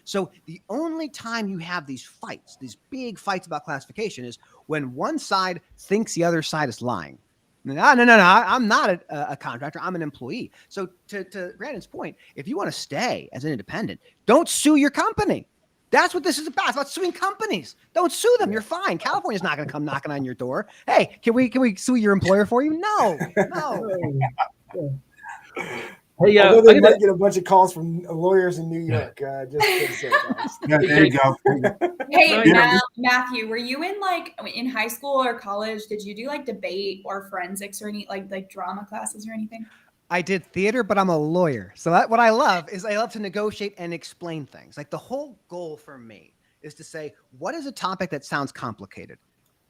E: So the only time you have these fights, these big fights about classification, is when one side thinks the other side is lying. No, I'm not a contractor. I'm an employee. So to Brandon's point, if you want to stay as an independent, don't sue your company. That's what this is about. It's about suing companies. Don't sue them. You're fine. California's not going to come knocking on your door. Hey, can we sue your employer for you? No.
C: Hey,
A: although they might get a bunch of calls from lawyers in New York. Just for the sake, guys.
G: Yeah, there you go.
F: Hey, Matthew, were you in high school or college? Did you do like debate or forensics or any like drama classes or anything?
E: I did theater, but I'm a lawyer. So what I love is I love to negotiate and explain things. Like the whole goal for me is to say, what is a topic that sounds complicated?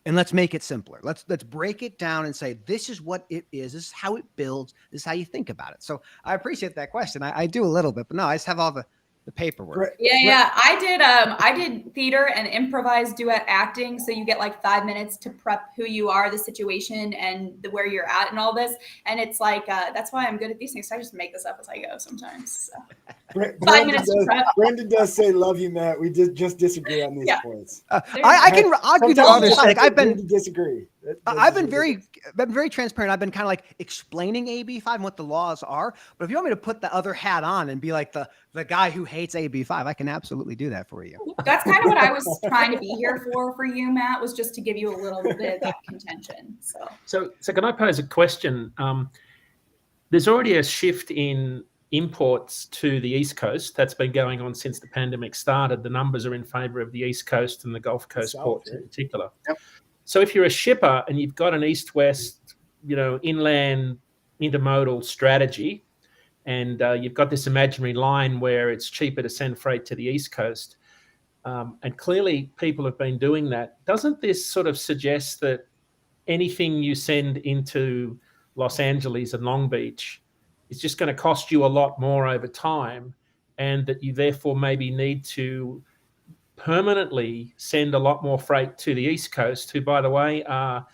E: And let's make it simpler. Let's break it down and say, this is what it is. This is how it builds. This is how you think about it. So I appreciate that question. I do a little bit, but no, I just have all the paperwork.
F: Yeah. I did theater and improvised duet acting. So you get like 5 minutes to prep who you are, the situation, and where you're at, and all this. And it's like that's why I'm good at these things. I just make this up as I go sometimes. So. 5 minutes to prep.
A: Brandon does say, "Love you, Matt." We just disagree on these points.
E: I can argue the other side. Like I've been
A: disagree.
E: I've been very transparent. I've been kind of like explaining AB5 and what the laws are. But if you want me to put the other hat on and be like the guy who hates AB5, I can absolutely do that for you.
F: That's kind of what I was trying to be here for you, Matt, was just to give you a little bit of that contention. So
C: can I pose a question? There's already a shift in imports to the East Coast that's been going on since the pandemic started. The numbers are in favor of the East Coast and the Gulf Coast ports in particular. Yep. So if you're a shipper and you've got an east-west, inland intermodal strategy, and you've got this imaginary line where it's cheaper to send freight to the East Coast, and clearly people have been doing that, doesn't this sort of suggest that anything you send into Los Angeles and Long Beach is just going to cost you a lot more over time, and that you therefore maybe need to permanently send a lot more freight to the East Coast, who, by the way, are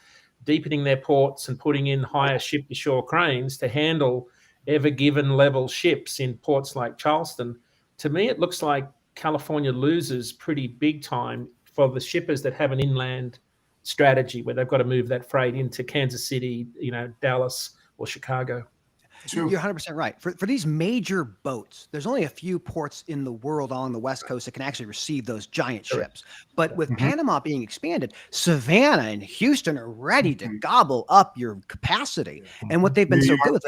C: deepening their ports and putting in higher ship-to-shore cranes to handle ever-given level ships in ports like Charleston? To me, it looks like California loses pretty big time for the shippers that have an inland strategy where they've got to move that freight into Kansas City, Dallas or Chicago.
E: True. You're 100% right. For these major boats, there's only a few ports in the world along the West Coast that can actually receive those giant ships. But with Panama being expanded, Savannah and Houston are ready to gobble up your capacity. And what they've been so good with,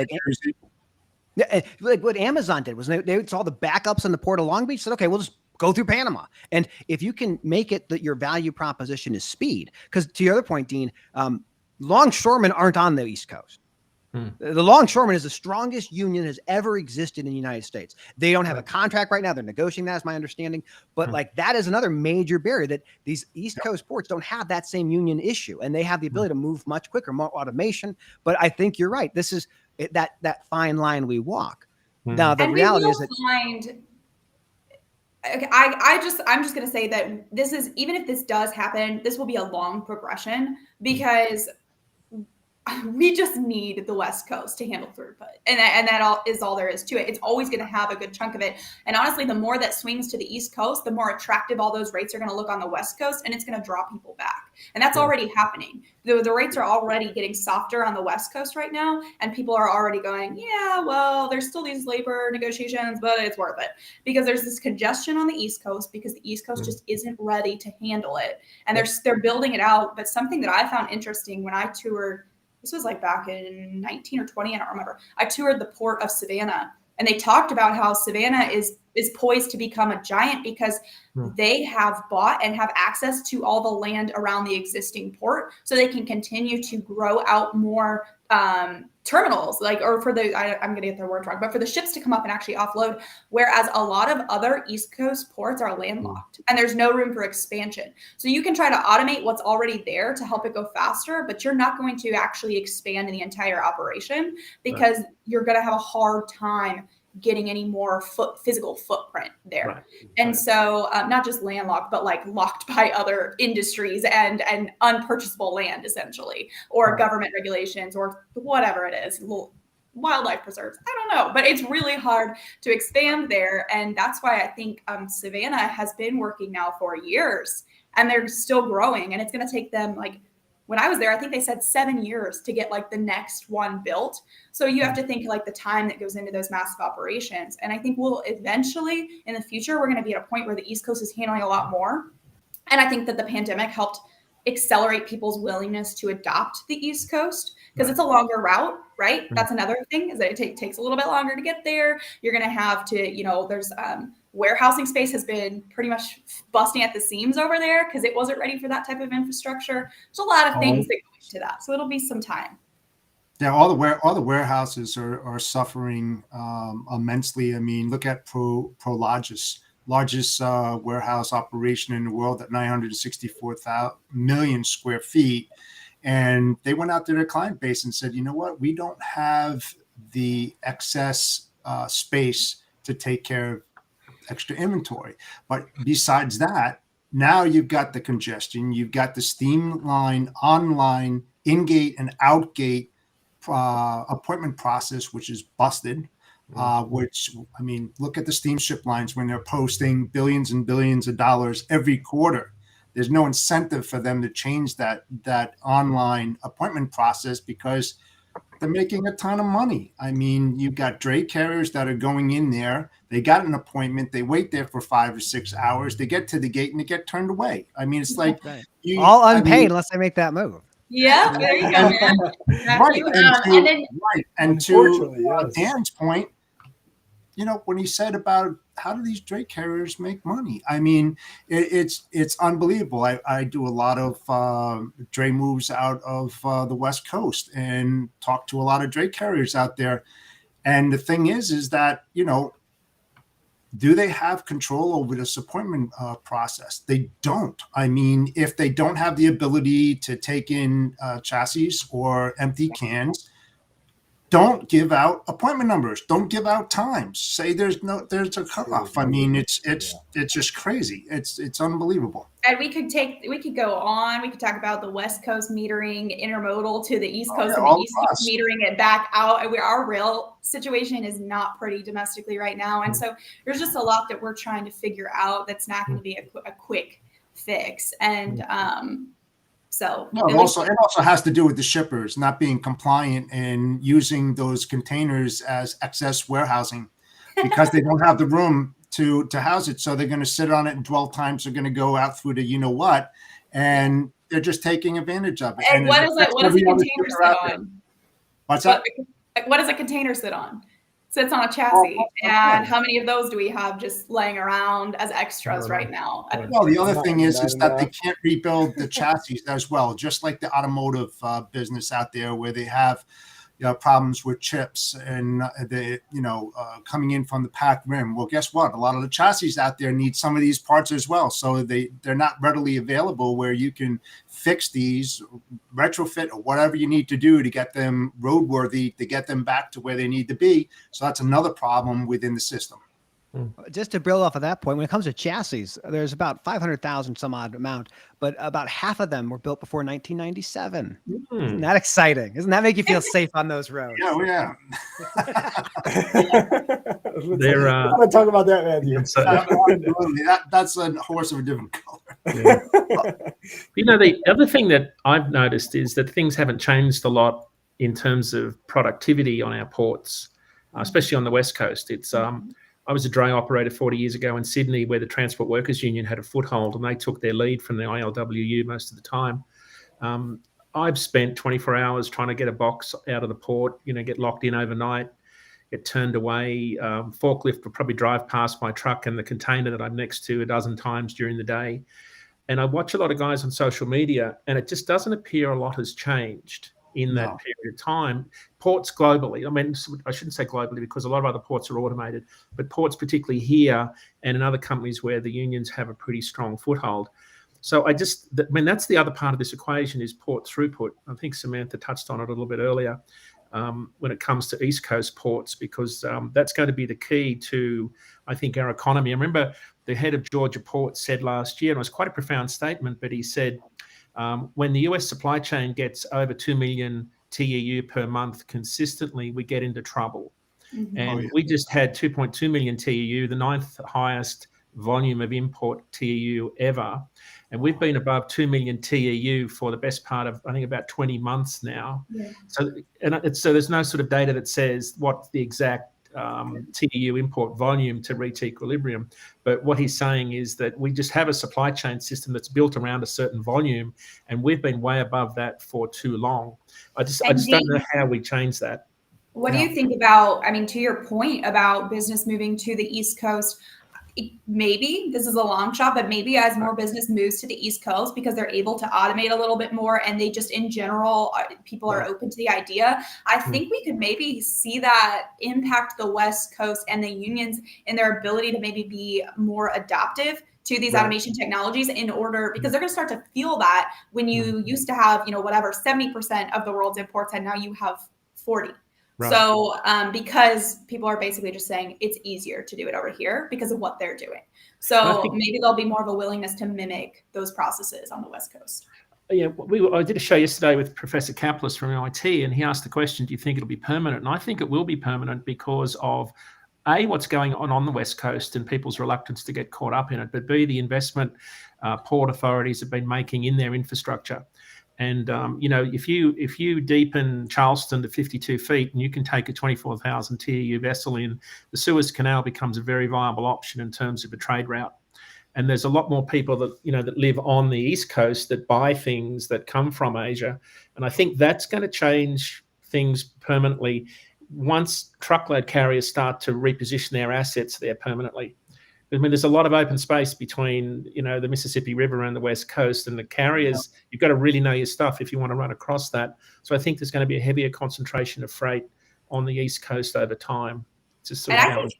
E: like what Amazon did was they saw the backups in the port of Long Beach, said, okay, we'll just go through Panama. And if you can make it that your value proposition is speed, because to your other point, Dean, longshoremen aren't on the East Coast. The longshoremen is the strongest union has ever existed in the United States. They don't have a contract right now. They're negotiating that, is my understanding. But like that is another major barrier, that these East Coast ports don't have that same union issue, and they have the ability to move much quicker, more automation. But I think you're right. This is that fine line we walk. Now the reality is that
F: I'm just going to say that this is, even if this does happen, this will be a long progression, because we just need the West Coast to handle throughput. And that is all there is to it. It's always going to have a good chunk of it. And honestly, the more that swings to the East Coast, the more attractive all those rates are going to look on the West Coast, and it's going to draw people back. And that's already happening. The rates are already getting softer on the West Coast right now. And people are already going, yeah, well, there's still these labor negotiations, but it's worth it. Because there's this congestion on the East Coast, because the East Coast just isn't ready to handle it. And they're building it out. But something that I found interesting when I toured, this was like back in 19 or 20, I don't remember. I toured the port of Savannah, and they talked about how Savannah is poised to become a giant, because they have bought and have access to all the land around the existing port, so they can continue to grow out more terminals, or for I'm going to get their word wrong, but for the ships to come up and actually offload. Whereas a lot of other East Coast ports are landlocked and there's no room for expansion. So you can try to automate what's already there to help it go faster, but you're not going to actually expand the entire operation, because you're going to have a hard time getting any more physical footprint there. Right. And so not just landlocked, but like locked by other industries and unpurchasable land, essentially, or government regulations, or whatever it is, wildlife preserves. I don't know, but it's really hard to expand there. And that's why I think Savannah has been working now for years, and they're still growing. And it's going to take them, like, when I was there, I think they said 7 years to get like the next one built. So you have to think like the time that goes into those massive operations. And I think we'll eventually, in the future, we're going to be at a point where the East Coast is handling a lot more. And I think that the pandemic helped accelerate people's willingness to adopt the East Coast, because it's a longer route, right? That's another thing, is that it takes a little bit longer to get there. You're going to have to, there's warehousing space has been pretty much busting at the seams over there, because it wasn't ready for that type of infrastructure. There's a lot of things that go into that. So it'll be some time.
G: Yeah, all the warehouses are suffering immensely. I mean, look at Prologis, largest warehouse operation in the world at 964 million square feet. And they went out to their client base and said, you know what, we don't have the excess space to take care of extra inventory. But besides that, now you've got the congestion, you've got the steam line, online, in-gate and out-gate appointment process, which is busted. Which, I mean, look at the steamship lines when they're posting billions and billions of dollars every quarter. There's no incentive for them to change that online appointment process, because they're making a ton of money. I mean, you've got dray carriers that are going in there. They got an appointment. They wait there for 5 or 6 hours. They get to the gate and they get turned away. I mean, it's like
E: all unpaid unless they make that move.
F: Yeah, there you go, man.
G: And to Dan's point, when he said about how do these dray carriers make money? I mean, it's unbelievable. I do a lot of dray moves out of the West Coast and talk to a lot of dray carriers out there. And the thing is that, do they have control over this appointment process? They don't. I mean, if they don't have the ability to take in chassis or empty cans, don't give out appointment numbers. Don't give out times. Say there's a cutoff. I mean, it's just crazy. It's unbelievable.
F: And we could go on. We could talk about the West Coast metering intermodal to the East Coast, and the East Coast metering it back out. And our rail situation is not pretty domestically right now. And so there's just a lot that we're trying to figure out that's not going to be a quick fix. And so
G: no, it also has to do with the shippers not being compliant and using those containers as excess warehousing, because they don't have the room to house it. So they're going to sit on it, and dwell times are going to go out through the and they're just taking advantage of it.
F: And what does a container sit on?
G: What's that?
F: What does a container sit on? Sits on a chassis. And how many of those do we have just laying around as extras right now?
G: Well, the other thing is that they can't rebuild the chassis as well, just like the automotive business out there, where they have, problems with chips and coming in from the packed rim. Well, guess what? A lot of the chassis out there need some of these parts as well. So they're not readily available where you can fix these, retrofit, or whatever you need to do to get them roadworthy, to get them back to where they need to be. So that's another problem within the system.
E: Just to build off of that point, when it comes to chassis, there's about 500,000 some odd amount, but about half of them were built before 1997. Isn't that exciting? Doesn't that make you feel safe on those roads?
G: Yeah.
C: They're,
A: I want to talk about that, Matthew.
G: That's a horse of a different color.
C: Yeah. The other thing that I've noticed is that things haven't changed a lot in terms of productivity on our ports, especially on the West Coast. It's I was a dray operator 40 years ago in Sydney, where the Transport Workers Union had a foothold, and they took their lead from the ILWU most of the time. I've spent 24 hours trying to get a box out of the port, get locked in overnight, get turned away. Forklift will probably drive past my truck and the container that I'm next to a dozen times during the day. And I watch a lot of guys on social media, and it just doesn't appear a lot has changed in that period of time. Ports globally, I mean, I shouldn't say globally because a lot of other ports are automated, but ports particularly here and in other companies where the unions have a pretty strong foothold. So that's the other part of this equation is port throughput. I think Samantha touched on it a little bit earlier when it comes to East Coast ports, because that's going to be the key to, I think, our economy. I remember the head of Georgia Port said last year, and it was quite a profound statement, but he said, when the US supply chain gets over 2 million TEU per month consistently, we get into trouble. Mm-hmm. And we just had 2.2 million TEU, the 9th highest volume of import TEU ever. And we've been above 2 million TEU for the best part of, I think, about 20 months now. Yeah. So there's no sort of data that says what the exact TEU import volume to reach equilibrium. But what he's saying is that we just have a supply chain system that's built around a certain volume, and we've been way above that for too long. I just don't know how we change that.
F: What do you think about, to your point about business moving to the East Coast? Maybe this is a long shot, but maybe as more business moves to the East Coast because they're able to automate a little bit more, and they just in general, people are open to the idea. I think we could maybe see that impact the West Coast and the unions in their ability to maybe be more adaptive to these automation technologies because they're going to start to feel that when you used to have, 70% of the world's imports, and now you have 40. Right. So because people are basically just saying it's easier to do it over here because of what they're doing. So maybe there'll be more of a willingness to mimic those processes on the West Coast.
C: Yeah, I did a show yesterday with Professor Kaplis from MIT, and he asked the question, do you think it'll be permanent? And I think it will be permanent because of A, what's going on the West Coast and people's reluctance to get caught up in it, but B, the investment port authorities have been making in their infrastructure. And, if you deepen Charleston to 52 feet and you can take a 24,000 TEU vessel in, the Suez Canal becomes a very viable option in terms of a trade route. And there's a lot more people that, that live on the East Coast that buy things that come from Asia. And I think that's going to change things permanently once truckload carriers start to reposition their assets there permanently. I mean, there's a lot of open space between, the Mississippi River and the West Coast, and the carriers, you've got to really know your stuff if you want to run across that. So I think there's going to be a heavier concentration of freight on the East Coast over time. Just sort of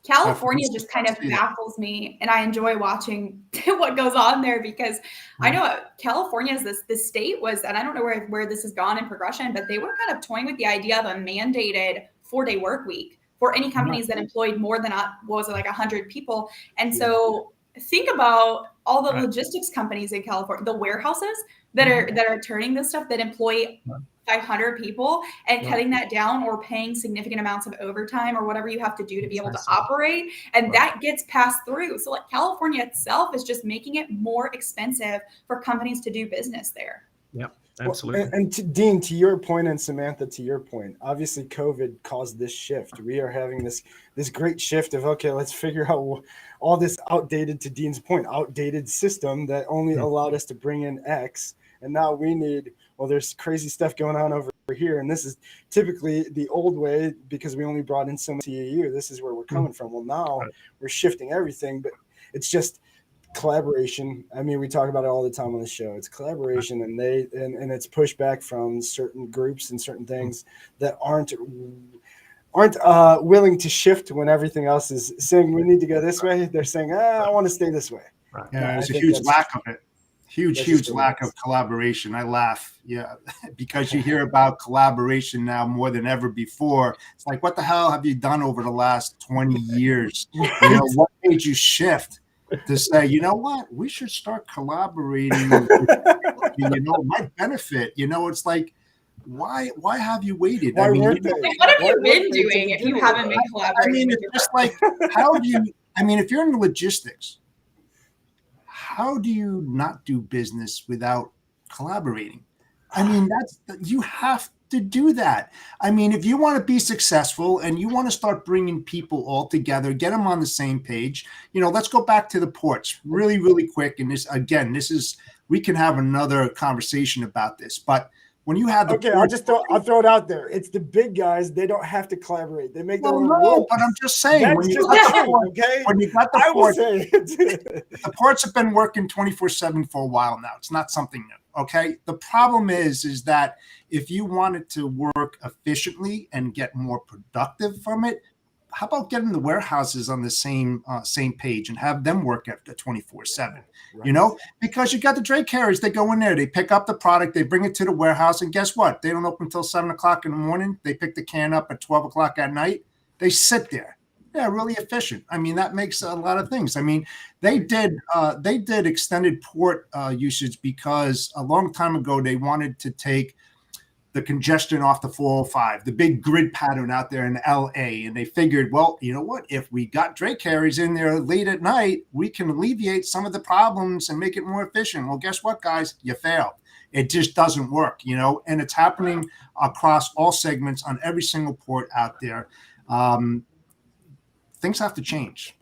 F: California just kind of baffles me, and I enjoy watching what goes on there because I know California is this state was, and I don't know where this has gone in progression, but they were kind of toying with the idea of a mandated 4-day work week for any companies that employed more than 100 people. And so think about all the logistics companies in California, the warehouses that are turning this stuff that employ 500 people and cutting that down or paying significant amounts of overtime or whatever you have to do to be able to operate. And that gets passed through. So California itself is just making it more expensive for companies to do business there.
C: Yep. Absolutely.
A: And Dean, to your point, and Samantha, to your point, obviously COVID caused this shift. We are having this great shift of, okay, let's figure out all this outdated, to Dean's point, outdated system that only allowed us to bring in X. And now we need, there's crazy stuff going on over here. And this is typically the old way because we only brought in so much TEU. This is where we're coming from. Well, now we're shifting everything, but it's just, collaboration. I mean, we talk about it all the time on the show. It's collaboration, and it's pushback from certain groups and certain things that aren't willing to shift when everything else is saying we need to go this way. They're saying, I want to stay this way.
C: Right.
G: Yeah, there's a huge lack of it. Huge lack of collaboration. I laugh, because you hear about collaboration now more than ever before. It's like, what the hell have you done over the last 20 years? What made you shift to say, you know what, we should start collaborating? My benefit. It's like, why have you waited?
F: What have you been doing if you haven't been collaborating?
G: I mean, it's just like, how do you? I mean, if you're in logistics, how do you not do business without collaborating? I mean, you have to do that. I mean, if you want to be successful and you want to start bringing people all together, get them on the same page, let's go back to the ports really, really quick. And we can have another conversation about this, but when you have
A: I'll throw it out there. It's the big guys. They don't have to collaborate. They make their own rules.
G: But I'm just saying, when you got the ports, the ports have been working 24/7 for a while now. It's not something new. Okay. The problem is that if you want it to work efficiently and get more productive from it, how about getting the warehouses on the same page and have them work at 24/7? Right. Because you got the dray carriers, they go in there, they pick up the product, they bring it to the warehouse, and guess what? They don't open until 7 o'clock in the morning. They pick the can up at 12 o'clock at night. They sit there. Yeah, really efficient. I mean, that makes a lot of things. I mean, they did extended port usage because a long time ago they wanted to take the congestion off the 405, the big grid pattern out there in LA. And they figured, well, you know what? If we got dray carriers in there late at night, we can alleviate some of the problems and make it more efficient. Well, guess what, guys? You failed. It just doesn't work, and it's happening across all segments on every single port out there. Things have to change.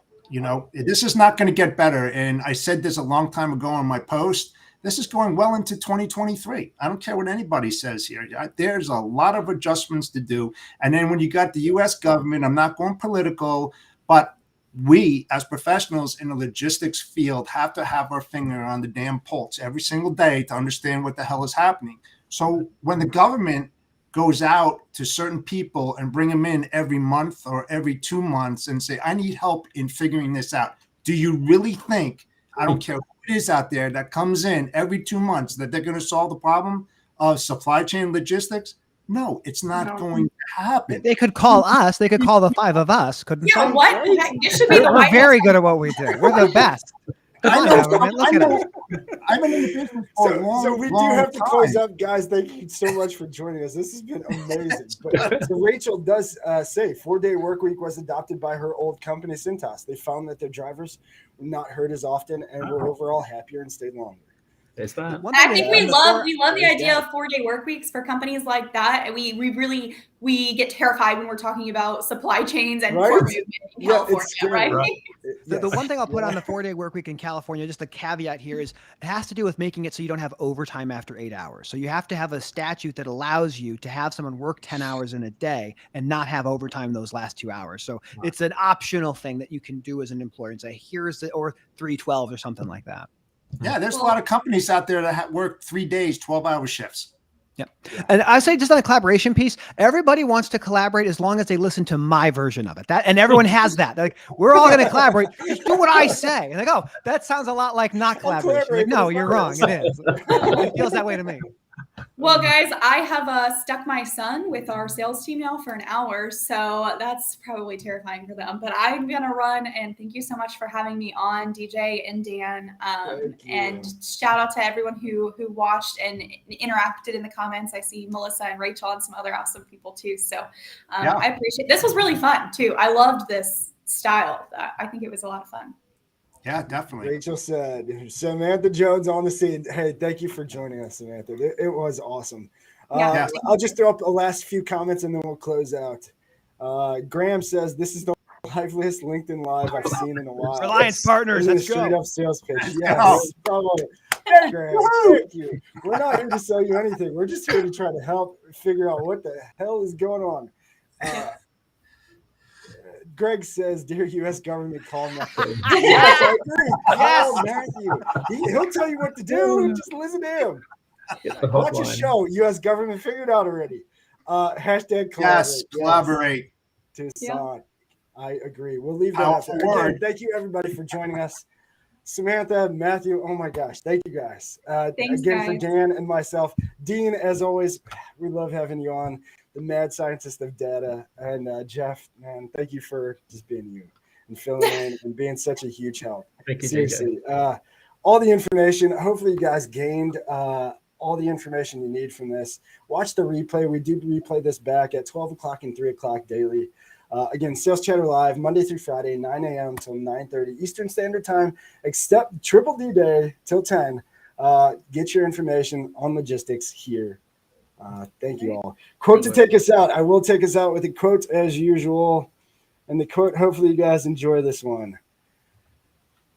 G: This is not going to get better. And I said this a long time ago on my post. This is going well into 2023. I don't care what anybody says here. There's a lot of adjustments to do. And then when you got the U.S. government, I'm not going political, but we as professionals in the logistics field have to have our finger on the damn pulse every single day to understand what the hell is happening. So when the government goes out to certain people and bring them in every month or every 2 months and say, I need help in figuring this out, do you really think, I don't care who it is out there that comes in every 2 months, that they're going to solve the problem of supply chain logistics? No, it's not going to happen.
E: They could call us. They could call the 5 of us. Couldn't they?
F: What? This should be
E: We're very good at what we do. We're the best.
G: I've been in the business for a long,
A: so we do have to close up, guys. Thank you so much for joining us. This has been amazing. But so Rachel does say 4-day work week was adopted by her old company, Cintas. They found that their drivers were not hurt as often and were overall happier and stayed longer.
C: There's that.
F: I think we love the idea of 4-day work weeks for companies like that. And we get terrified when we're talking about supply chains and port movement in California, right?
E: The one thing I'll put on the 4-day work week in California, just a caveat here, is it has to do with making it so you don't have overtime after 8 hours. So you have to have a statute that allows you to have someone work 10 hours in a day and not have overtime those last 2 hours. So it's an optional thing that you can do as an employer and say, or 312 or something like that.
G: Yeah, there's a lot of companies out there that work 3 days, 12-hour shifts.
E: Yeah. And I say just on the collaboration piece, everybody wants to collaborate as long as they listen to my version of it. And everyone has that. They're like, we're all going to collaborate. Just do what I say. And like, oh, that sounds a lot like not collaboration. Like, no, you're wrong. It is. It feels that way to me.
F: Well, guys, I have stuck my son with our sales team now for an hour, so that's probably terrifying for them. But I'm going to run, and thank you so much for having me on, DJ and Dan. And shout out to everyone who watched and interacted in the comments. I see Melissa and Rachel and some other awesome people too. So I appreciate it. This was really fun too. I loved this style. I think it was a lot of fun.
G: Yeah, definitely.
A: Rachel said, Samantha Jones on the scene. Hey, thank you for joining us, Samantha. It was awesome. I'll just throw up the last few comments and then we'll close out. Graham says, this is the liveliest LinkedIn Live I've seen in a while.
E: Reliance Partners, let's go.
A: Straight up sales pitch. Yes, probably. Hey, Graham, thank you. We're not here to sell you anything. We're just here to try to help figure out what the hell is going on. Greg says, "Dear U.S. government, call Matthew." Yes, I agree. Call Matthew. He'll tell you what to do. Just listen to him. Watch a show. U.S. government figured out already. Hashtag collaborate.
G: Yes, collaborate.
A: Toussaint. I agree. We'll leave that up there. Again, thank you everybody for joining us. Samantha, Matthew, oh my gosh, thank you guys.
F: Thanks,
A: again,
F: guys.
A: for Dan and myself. Dean, as always, we love having you on, the mad scientist of data. And Jeff, man, thank you for just being you and filling in and being such a huge help.
C: Thank you,
A: seriously. All the information, hopefully you guys gained all the information you need from this. Watch the replay. We do replay this back at 12 o'clock and 3 o'clock daily. Again, Sales Chatter Live, Monday through Friday, 9 a.m. till 9:30 Eastern Standard Time, except Triple D Day till 10. Get your information on logistics here. Thank you all. Quote to take us out. I will take us out with a quote as usual. And the quote, hopefully you guys enjoy this one.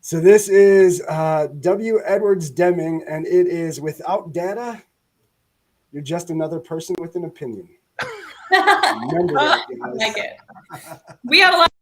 A: So this is W. Edwards Deming, and it is, without data, you're just another person with an opinion. Remember that, guys.
F: I like it. We have a lot.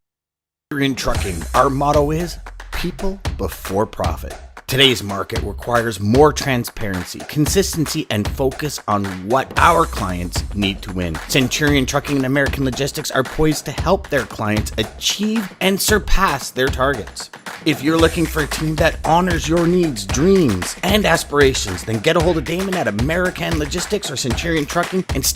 B: In trucking, our motto is people before profit. Today's market requires more transparency, consistency, and focus on what our clients need to win. Centurion Trucking and American Logistics are poised to help their clients achieve and surpass their targets. If you're looking for a team that honors your needs, dreams, and aspirations, then get a hold of Damon at American Logistics or Centurion Trucking and start